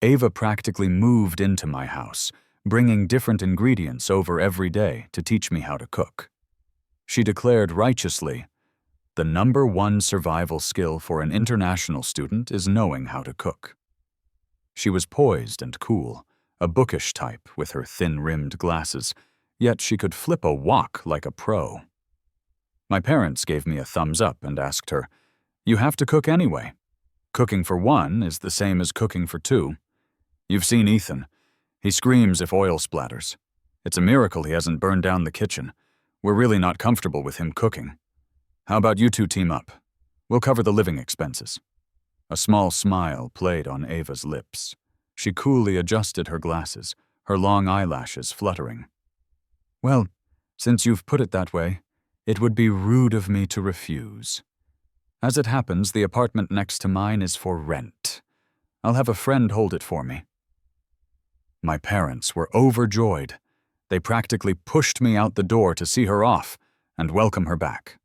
Speaker 1: Ava practically moved into my house, bringing different ingredients over every day to teach me how to cook. She declared righteously, "The #1 survival skill for an international student is knowing how to cook." She was poised and cool, a bookish type with her thin-rimmed glasses, yet she could flip a wok like a pro. My parents gave me a thumbs up and asked her, "You have to cook anyway. Cooking for one is the same as cooking for two. You've seen Ethan. He screams if oil splatters. It's a miracle he hasn't burned down the kitchen. We're really not comfortable with him cooking. How about you two team up? We'll cover the living expenses." A small smile played on Ava's lips. She coolly adjusted her glasses, her long eyelashes fluttering. "Well, since you've put it that way, it would be rude of me to refuse. As it happens, the apartment next to mine is for rent. I'll have a friend hold it for me." My parents were overjoyed. They practically pushed me out the door to see her off and welcome her back.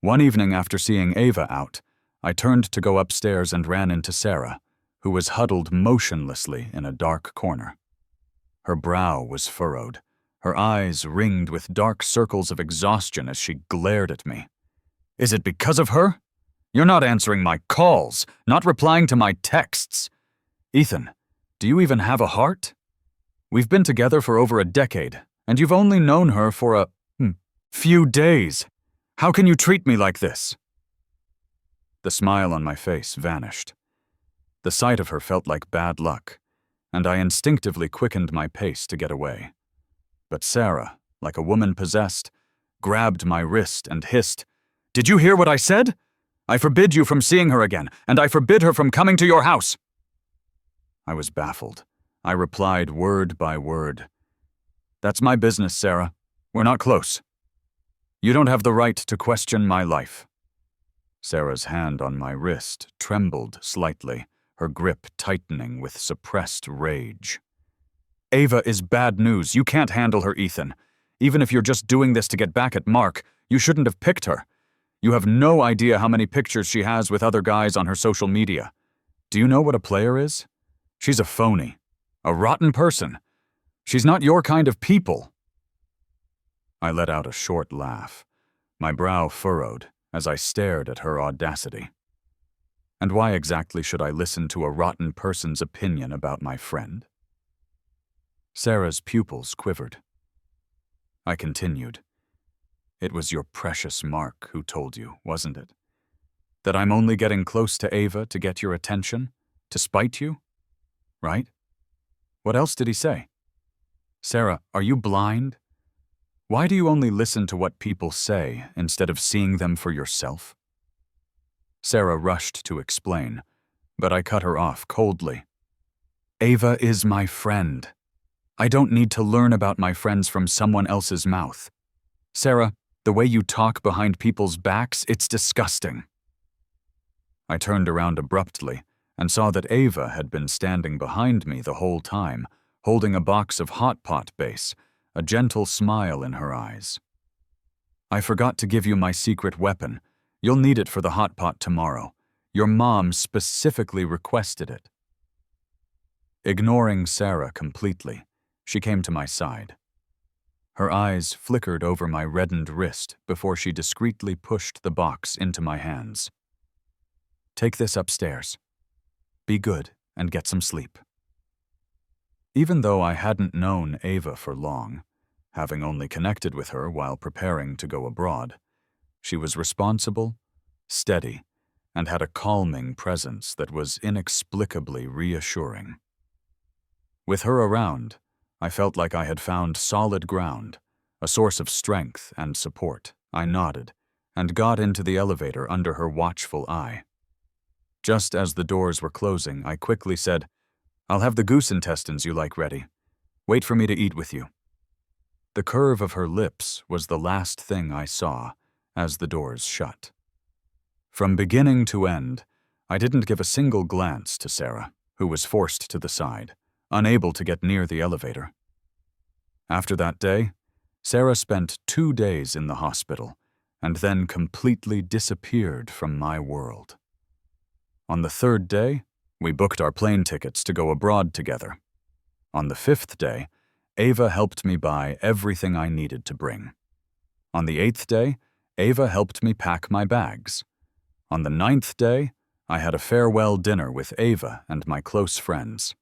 Speaker 1: One evening after seeing Ava out, I turned to go upstairs and ran into Sarah, who was huddled motionlessly in a dark corner. Her brow was furrowed, her eyes ringed with dark circles of exhaustion as she glared at me. "Is it because of her? You're not answering my calls, not replying to my texts. Ethan, do you even have a heart? We've been together for over a decade, and you've only known her for a few days. How can you treat me like this?" The smile on my face vanished. The sight of her felt like bad luck, and I instinctively quickened my pace to get away. But Sarah, like a woman possessed, grabbed my wrist and hissed, "Did you hear what I said? I forbid you from seeing her again, and I forbid her from coming to your house." I was baffled. I replied word by word, "That's my business, Sarah. We're not close. You don't have the right to question my life." Sarah's hand on my wrist trembled slightly, her grip tightening with suppressed rage. "Ava is bad news. You can't handle her, Ethan. Even if you're just doing this to get back at Mark, you shouldn't have picked her. You have no idea how many pictures she has with other guys on her social media. Do you know what a player is? She's a phony, a rotten person. She's not your kind of people." I let out a short laugh, my brow furrowed as I stared at her audacity. And why exactly should I listen to a rotten person's opinion about my friend? Sarah's pupils quivered. I continued, "It was your precious Mark who told you, wasn't it? That I'm only getting close to Ava to get your attention? To spite you? Right? What else did he say? Sarah, are you blind? Why do you only listen to what people say instead of seeing them for yourself?" Sarah rushed to explain, but I cut her off coldly. "Ava is my friend. I don't need to learn about my friends from someone else's mouth. Sarah, the way you talk behind people's backs, it's disgusting." I turned around abruptly and saw that Ava had been standing behind me the whole time, holding a box of hot pot base, a gentle smile in her eyes. "I forgot to give you my secret weapon. You'll need it for the hot pot tomorrow. Your mom specifically requested it." Ignoring Sarah completely, she came to my side. Her eyes flickered over my reddened wrist before she discreetly pushed the box into my hands. "Take this upstairs. Be good and get some sleep." Even though I hadn't known Ava for long, having only connected with her while preparing to go abroad, she was responsible, steady, and had a calming presence that was inexplicably reassuring. With her around, I felt like I had found solid ground, a source of strength and support. I nodded and got into the elevator under her watchful eye. Just as the doors were closing, I quickly said, "I'll have the goose intestines you like ready. Wait for me to eat with you." The curve of her lips was the last thing I saw as the doors shut. From beginning to end, I didn't give a single glance to Sarah, who was forced to the side, unable to get near the elevator. After that day, Sarah spent 2 days in the hospital and then completely disappeared from my world. On the 3rd day, we booked our plane tickets to go abroad together. On the 5th day, Ava helped me buy everything I needed to bring. On the 8th day, Ava helped me pack my bags. On the 9th day, I had a farewell dinner with Ava and my close friends.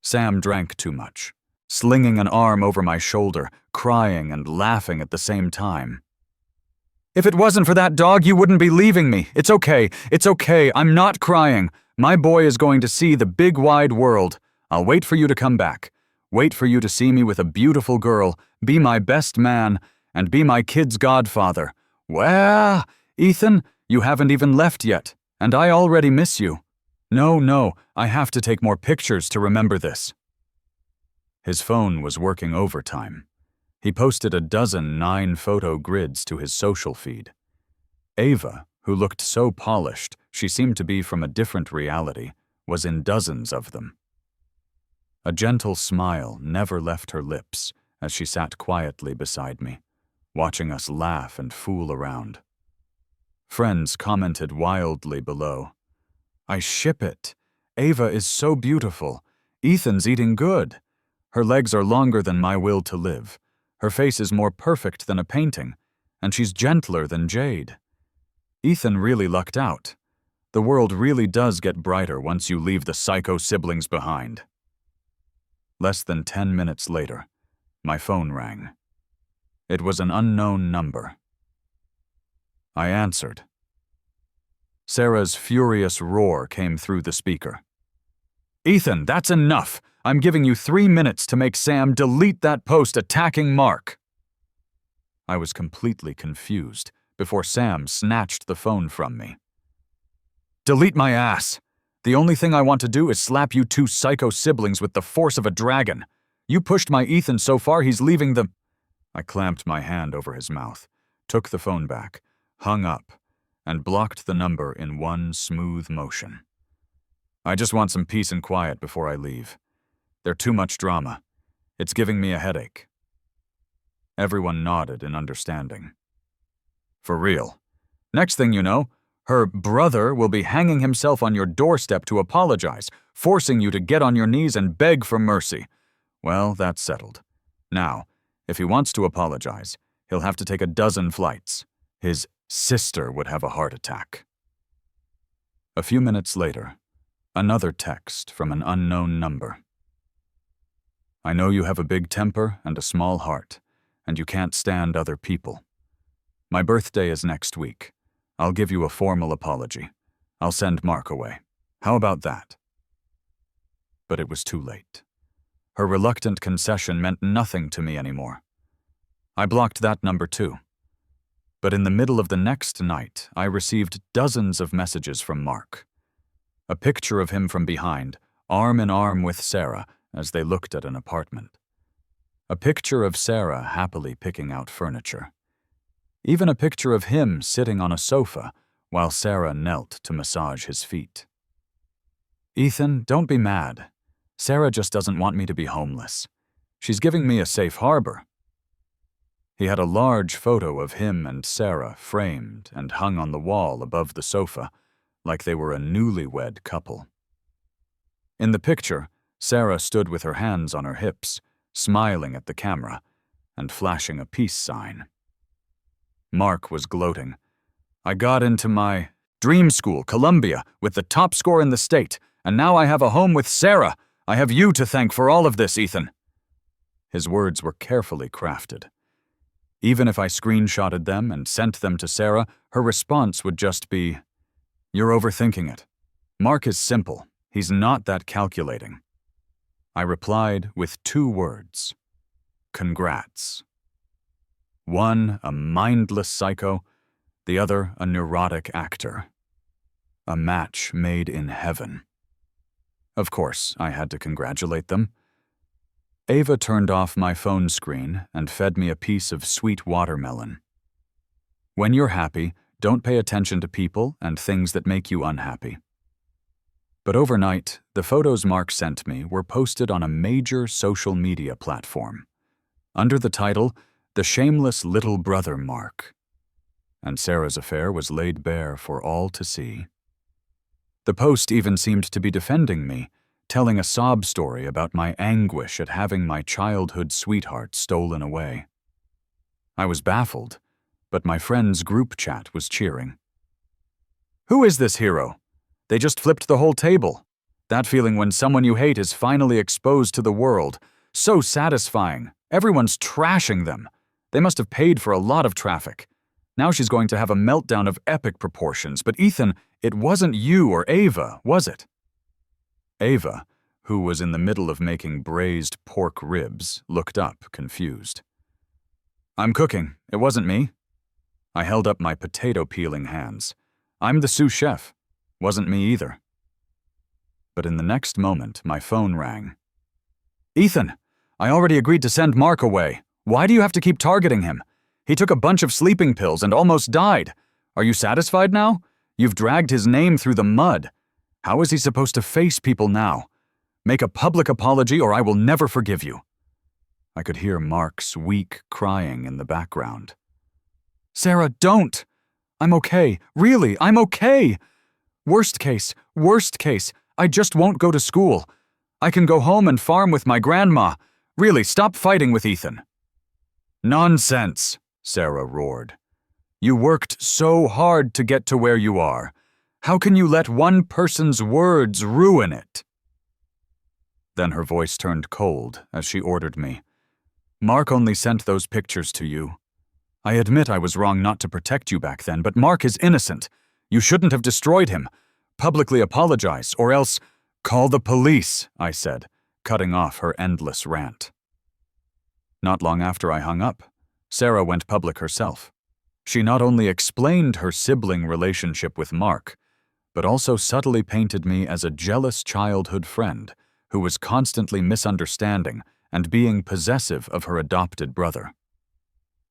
Speaker 1: Sam drank too much, slinging an arm over my shoulder, crying and laughing at the same time. "If it wasn't for that dog, you wouldn't be leaving me. It's okay. It's okay. I'm not crying. My boy is going to see the big wide world. I'll wait for you to come back. Wait for you to see me with a beautiful girl, be my best man, and be my kid's godfather. Well, Ethan, you haven't even left yet, and I already miss you. No, I have to take more pictures to remember this." His phone was working overtime. He posted a dozen 9-photo grids to his social feed. Ava, who looked so polished she seemed to be from a different reality, was in dozens of them. A gentle smile never left her lips as she sat quietly beside me, watching us laugh and fool around. Friends commented wildly below. "I ship it. Ava is so beautiful. Ethan's eating good. Her legs are longer than my will to live. Her face is more perfect than a painting, and she's gentler than jade. Ethan really lucked out. The world really does get brighter once you leave the psycho siblings behind." Less than 10 minutes later, my phone rang. It was an unknown number. I answered. Sarah's furious roar came through the speaker. "Ethan, that's enough! I'm giving you 3 minutes to make Sam delete that post attacking Mark." I was completely confused before Sam snatched the phone from me. "Delete my ass! The only thing I want to do is slap you 2 psycho siblings with the force of a dragon. You pushed my Ethan so far he's leaving the—" I clamped my hand over his mouth, took the phone back, hung up, and blocked the number in one smooth motion. "I just want some peace and quiet before I leave. They're too much drama. It's giving me a headache." Everyone nodded in understanding. "For real. Next thing you know, her brother will be hanging himself on your doorstep to apologize, forcing you to get on your knees and beg for mercy. Well, that's settled. Now, if he wants to apologize, he'll have to take a dozen flights. His sister would have a heart attack." A few minutes later, another text from an unknown number. "I know you have a big temper and a small heart, and you can't stand other people. My birthday is next week. I'll give you a formal apology. I'll send Mark away. How about that?" But it was too late. Her reluctant concession meant nothing to me anymore. I blocked that number too. But in the middle of the next night, I received dozens of messages from Mark. A picture of him from behind, arm in arm with Sarah, as they looked at an apartment. A picture of Sarah happily picking out furniture. Even a picture of him sitting on a sofa while Sarah knelt to massage his feet. "Ethan, don't be mad. Sarah just doesn't want me to be homeless. She's giving me a safe harbor." He had a large photo of him and Sarah framed and hung on the wall above the sofa, like they were a newlywed couple. In the picture, Sarah stood with her hands on her hips, smiling at the camera and flashing a peace sign. Mark was gloating. "I got into my dream school, Columbia, with the top score in the state, and now I have a home with Sarah. I have you to thank for all of this, Ethan." His words were carefully crafted. Even if I screenshotted them and sent them to Sarah, her response would just be, "You're overthinking it. Mark is simple. He's not that calculating." I replied with 2 words. Congrats. One, a mindless psycho, the other, a neurotic actor. A match made in heaven. Of course, I had to congratulate them. Ava turned off my phone screen and fed me a piece of sweet watermelon. When you're happy, don't pay attention to people and things that make you unhappy. But overnight, the photos Mark sent me were posted on a major social media platform. Under the title, The shameless little brother Mark. And Sarah's affair was laid bare for all to see. The Post even seemed to be defending me, telling a sob story about my anguish at having my childhood sweetheart stolen away. I was baffled, but my friend's group chat was cheering. "Who is this hero? They just flipped the whole table." That feeling when someone you hate is finally exposed to the world. So satisfying. Everyone's trashing them. They must have paid for a lot of traffic. Now she's going to have a meltdown of epic proportions. But Ethan, it wasn't you or Ava, was it? Ava, who was in the middle of making braised pork ribs, looked up, confused. "I'm cooking. It wasn't me." I held up my potato-peeling hands. "I'm the sous chef. Wasn't me either." But in the next moment, my phone rang. "Ethan, I already agreed to send Mark away. Why do you have to keep targeting him? He took a bunch of sleeping pills and almost died. Are you satisfied now? You've dragged his name through the mud. How is he supposed to face people now? Make a public apology or I will never forgive you." I could hear Mark's weak crying in the background. "Sarah, don't! I'm okay. Really, I'm okay. Worst case, I just won't go to school. I can go home and farm with my grandma. Really, stop fighting with Ethan." "Nonsense," Sarah roared. "You worked so hard to get to where you are. How can you let one person's words ruin it?" Then her voice turned cold as she ordered me. "Mark only sent those pictures to you. I admit I was wrong not to protect you back then, but Mark is innocent. You shouldn't have destroyed him. Publicly apologize, or else call the police," I said, cutting off her endless rant. Not long after I hung up, Sarah went public herself. She not only explained her sibling relationship with Mark, but also subtly painted me as a jealous childhood friend who was constantly misunderstanding and being possessive of her adopted brother.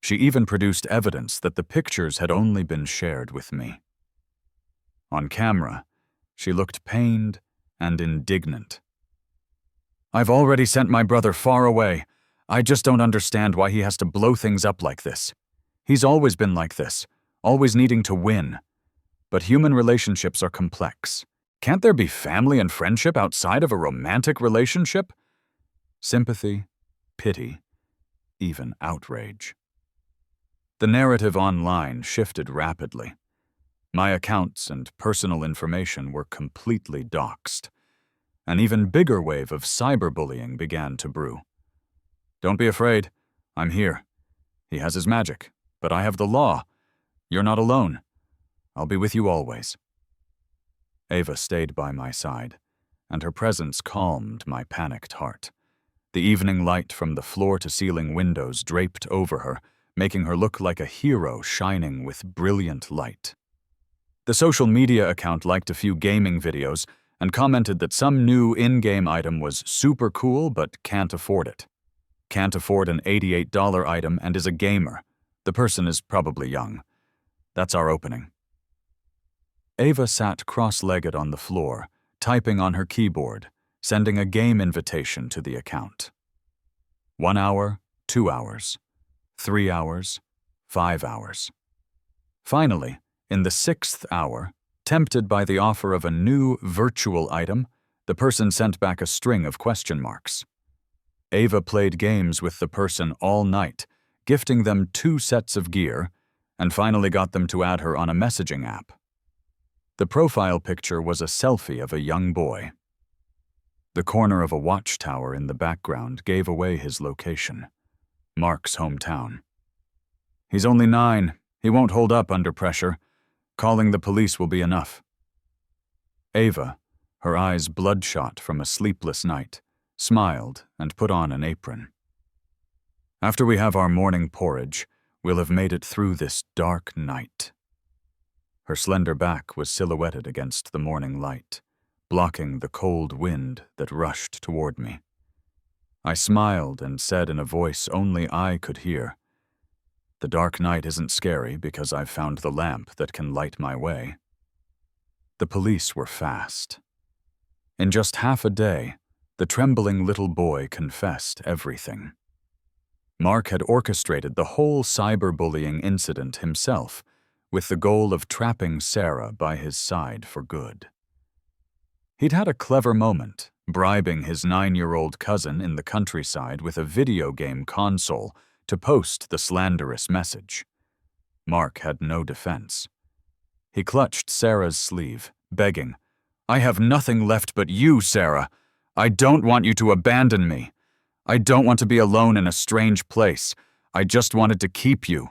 Speaker 1: She even produced evidence that the pictures had only been shared with me. On camera, she looked pained and indignant. "I've already sent my brother far away. I just don't understand why he has to blow things up like this. He's always been like this, always needing to win. But human relationships are complex. Can't there be family and friendship outside of a romantic relationship?" Sympathy, pity, even outrage. The narrative online shifted rapidly. My accounts and personal information were completely doxed. An even bigger wave of cyberbullying began to brew. "Don't be afraid. I'm here. He has his magic, but I have the law. You're not alone. I'll be with you always." Ava stayed by my side, and her presence calmed my panicked heart. The evening light from the floor-to-ceiling windows draped over her, making her look like a hero shining with brilliant light. The social media account liked a few gaming videos and commented that some new in-game item was super cool but can't afford it. Can't afford an $88 item and is a gamer. The person is probably young. That's our opening. Ava sat cross-legged on the floor, typing on her keyboard, sending a game invitation to the account. 1 hour, 2 hours, 3 hours, 5 hours. Finally, in the 6th hour, tempted by the offer of a new virtual item, the person sent back a string of question marks. Ava played games with the person all night, gifting them 2 sets of gear, and finally got them to add her on a messaging app. The profile picture was a selfie of a young boy. The corner of a watchtower in the background gave away his location, Mark's hometown. "He's only 9. He won't hold up under pressure. Calling the police will be enough." Ava, her eyes bloodshot from a sleepless night, smiled and put on an apron. "After we have our morning porridge, we'll have made it through this dark night." Her slender back was silhouetted against the morning light, blocking the cold wind that rushed toward me. I smiled and said in a voice only I could hear, "The dark night isn't scary because I've found the lamp that can light my way." The police were fast. In just half a day, the trembling little boy confessed everything. Mark had orchestrated the whole cyberbullying incident himself, with the goal of trapping Sarah by his side for good. He'd had a clever moment, bribing his 9-year-old cousin in the countryside with a video game console to post the slanderous message. Mark had no defense. He clutched Sarah's sleeve, begging, "I have nothing left but you, Sarah. I don't want you to abandon me. I don't want to be alone in a strange place. I just wanted to keep you.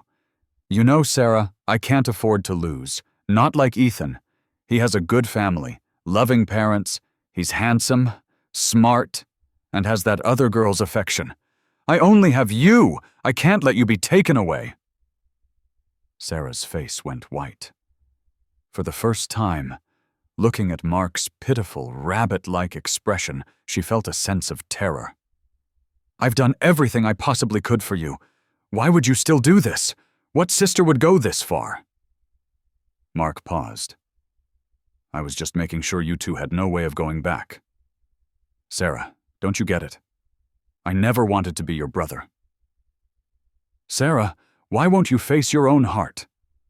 Speaker 1: You know, Sarah, I can't afford to lose. Not like Ethan. He has a good family, loving parents, he's handsome, smart, and has that other girl's affection. I only have you. I can't let you be taken away." Sarah's face went white. For the first time, looking at Mark's pitiful, rabbit-like expression, she felt a sense of terror. "I've done everything I possibly could for you. Why would you still do this? What sister would go this far?" Mark paused. "I was just making sure you two had no way of going back. Sarah, don't you get it? I never wanted to be your brother." "Sarah, why won't you face your own heart?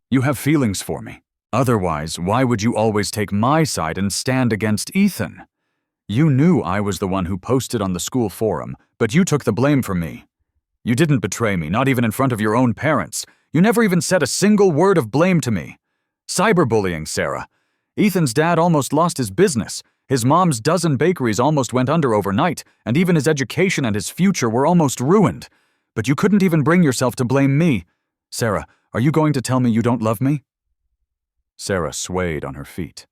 Speaker 1: You have feelings for me. Otherwise, why would you always take my side and stand against Ethan? You knew I was the one who posted on the school forum, but you took the blame for me. You didn't betray me, not even in front of your own parents. You never even said a single word of blame to me. Cyberbullying, Sarah. Ethan's dad almost lost his business. His mom's dozen bakeries almost went under overnight, and even his education and his future were almost ruined. But you couldn't even bring yourself to blame me. Sarah, are you going to tell me you don't love me?" Sarah swayed on her feet.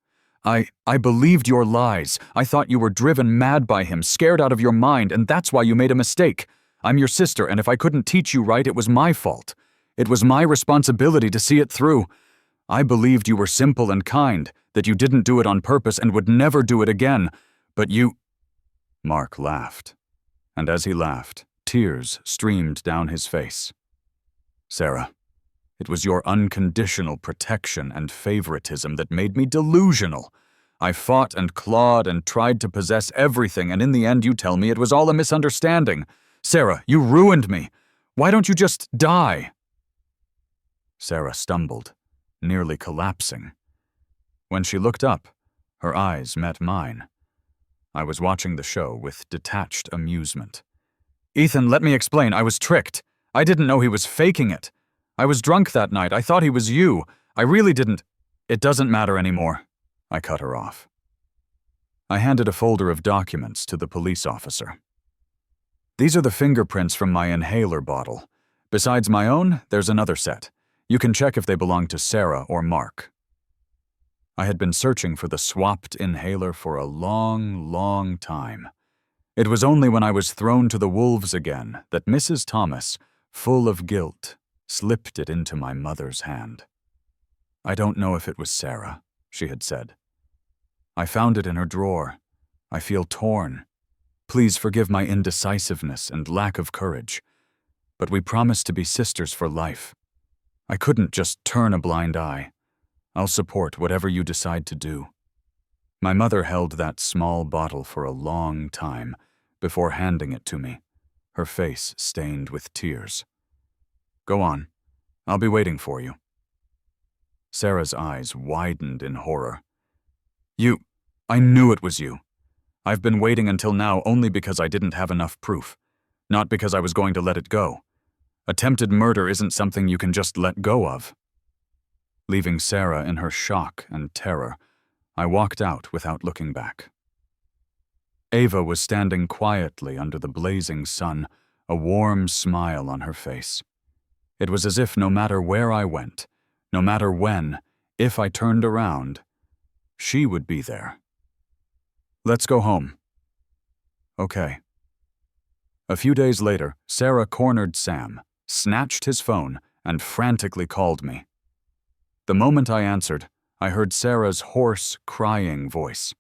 Speaker 1: I believed your lies. I thought you were driven mad by him, scared out of your mind, and that's why you made a mistake. I'm your sister, and if I couldn't teach you right, it was my fault. It was my responsibility to see it through. I believed you were simple and kind, that you didn't do it on purpose and would never do it again. But you—" Mark laughed, and as he laughed, tears streamed down his face. "Sarah, it was your unconditional protection and favoritism that made me delusional. I fought and clawed and tried to possess everything, and in the end you tell me it was all a misunderstanding. Sarah, you ruined me. Why don't you just die?" Sarah stumbled, nearly collapsing. When she looked up, her eyes met mine. I was watching the show with detached amusement. "Ethan, let me explain. I was tricked. I didn't know he was faking it. I was drunk that night. I thought he was you. I really didn't. It doesn't matter anymore." I cut her off. I handed a folder of documents to the police officer. "These are the fingerprints from my inhaler bottle. Besides my own, there's another set. You can check if they belong to Sarah or Mark." I had been searching for the swapped inhaler for a long, long time. It was only when I was thrown to the wolves again that Mrs. Thomas, full of guilt, slipped it into my mother's hand. "I don't know if it was Sarah," she had said. "I found it in her drawer. I feel torn. Please forgive my indecisiveness and lack of courage. But we promised to be sisters for life. I couldn't just turn a blind eye. I'll support whatever you decide to do." My mother held that small bottle for a long time before handing it to me, her face stained with tears. "Go on. I'll be waiting for you." Sarah's eyes widened in horror. I knew it was you. I've been waiting until now only because I didn't have enough proof, not because I was going to let it go. Attempted murder isn't something you can just let go of." Leaving Sarah in her shock and terror, I walked out without looking back. Ava was standing quietly under the blazing sun, a warm smile on her face. It was as if no matter where I went, no matter when, if I turned around, she would be there. "Let's go home." "Okay." A few days later, Sarah cornered Sam, snatched his phone, and frantically called me. The moment I answered, I heard Sarah's hoarse, crying voice.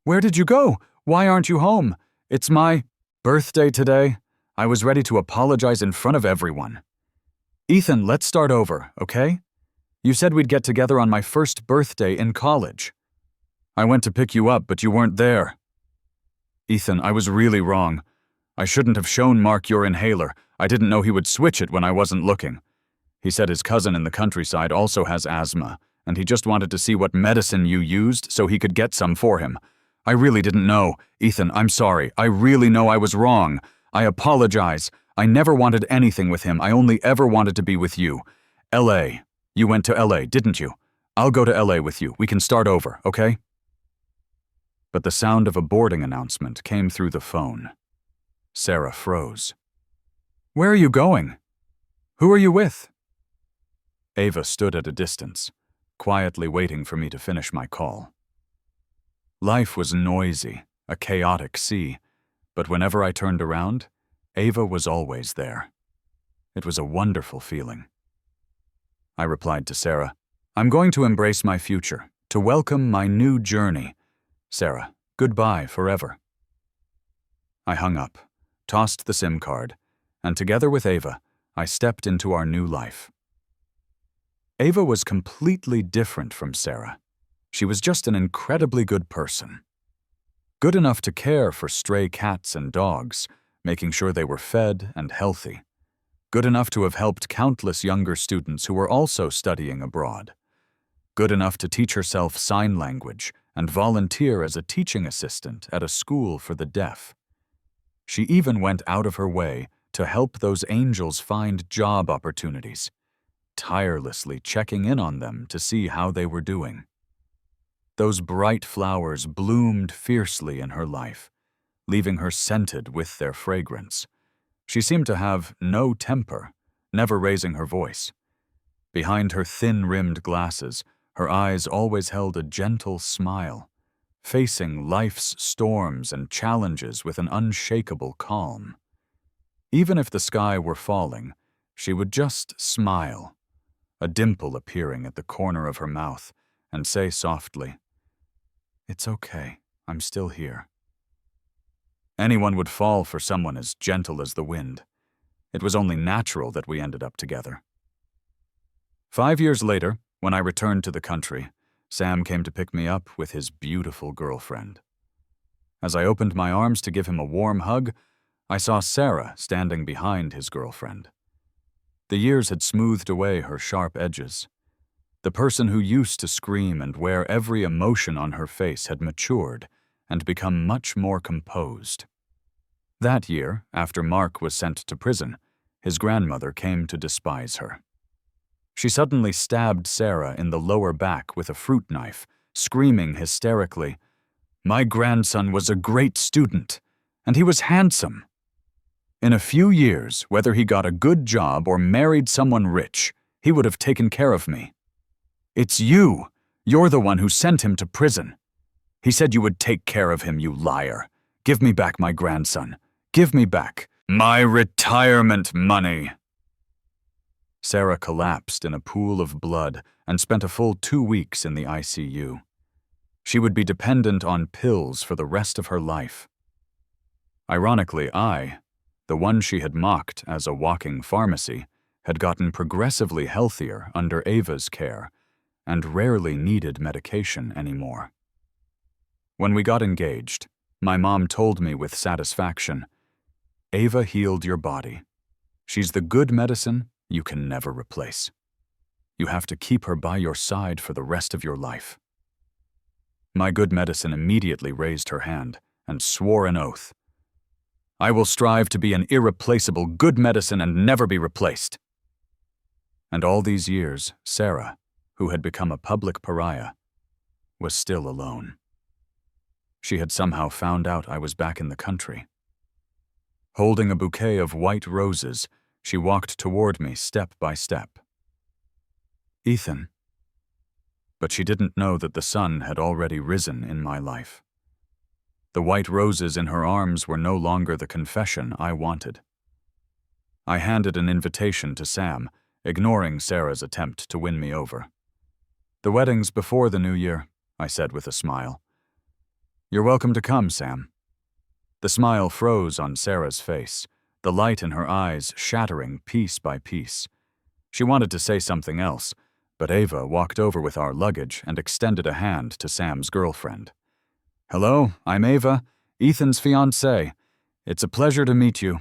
Speaker 1: "Where did you go? Why aren't you home? It's my birthday today. I was ready to apologize in front of everyone. Ethan, let's start over, okay? You said we'd get together on my first birthday in college. I went to pick you up, but you weren't there. Ethan, I was really wrong. I shouldn't have shown Mark your inhaler. I didn't know he would switch it when I wasn't looking. He said his cousin in the countryside also has asthma, and he just wanted to see what medicine you used so he could get some for him. I really didn't know. Ethan, I'm sorry. I really know I was wrong. I apologize. I never wanted anything with him. I only ever wanted to be with you. L.A. You went to L.A., didn't you? I'll go to L.A. with you. We can start over, okay? But the sound of a boarding announcement came through the phone. Sarah froze. Where are you going? Who are you with? Ava stood at a distance, quietly waiting for me to finish my call. Life was noisy, a chaotic sea, but whenever I turned around, Ava was always there. It was a wonderful feeling. I replied to Sarah, I'm going to embrace my future, to welcome my new journey. Sarah, goodbye forever. I hung up, tossed the SIM card, and together with Ava, I stepped into our new life. Ava was completely different from Sarah. She was just an incredibly good person. Good enough to care for stray cats and dogs, making sure they were fed and healthy. Good enough to have helped countless younger students who were also studying abroad. Good enough to teach herself sign language and volunteer as a teaching assistant at a school for the deaf. She even went out of her way to help those angels find job opportunities, tirelessly checking in on them to see how they were doing. Those bright flowers bloomed fiercely in her life, leaving her scented with their fragrance. She seemed to have no temper, never raising her voice. Behind her thin-rimmed glasses, her eyes always held a gentle smile, facing life's storms and challenges with an unshakable calm. Even if the sky were falling, she would just smile, a dimple appearing at the corner of her mouth, and say softly, "It's okay, I'm still here." Anyone would fall for someone as gentle as the wind. It was only natural that we ended up together. 5 years later, when I returned to the country, Sam came to pick me up with his beautiful girlfriend. As I opened my arms to give him a warm hug, I saw Sarah standing behind his girlfriend. The years had smoothed away her sharp edges. The person who used to scream and wear every emotion on her face had matured and become much more composed. That year, after Mark was sent to prison, his grandmother came to despise her. She suddenly stabbed Sarah in the lower back with a fruit knife, screaming hysterically, "My grandson was a great student, and he was handsome. In a few years, whether he got a good job or married someone rich, he would have taken care of me. It's you. You're the one who sent him to prison. He said you would take care of him, you liar. Give me back my grandson. Give me back my retirement money." Sarah collapsed in a pool of blood and spent a full 2 weeks in the ICU. She would be dependent on pills for the rest of her life. Ironically, I, the one she had mocked as a walking pharmacy, had gotten progressively healthier under Ava's care and rarely needed medication anymore. When we got engaged, my mom told me with satisfaction, "Ava healed your body. She's the good medicine you can never replace. You have to keep her by your side for the rest of your life." My good medicine immediately raised her hand and swore an oath. "I will strive to be an irreplaceable good medicine and never be replaced." And all these years, Sarah, who had become a public pariah, was still alone. She had somehow found out I was back in the country. Holding a bouquet of white roses, she walked toward me step by step. "Ethan." But she didn't know that the sun had already risen in my life. The white roses in her arms were no longer the confession I wanted. I handed an invitation to Sam, ignoring Sarah's attempt to win me over. "The wedding's before the new year," I said with a smile. "You're welcome to come, Sam." The smile froze on Sarah's face, the light in her eyes shattering piece by piece. She wanted to say something else, but Ava walked over with our luggage and extended a hand to Sam's girlfriend. "Hello, I'm Ava, Ethan's fiancée. It's a pleasure to meet you.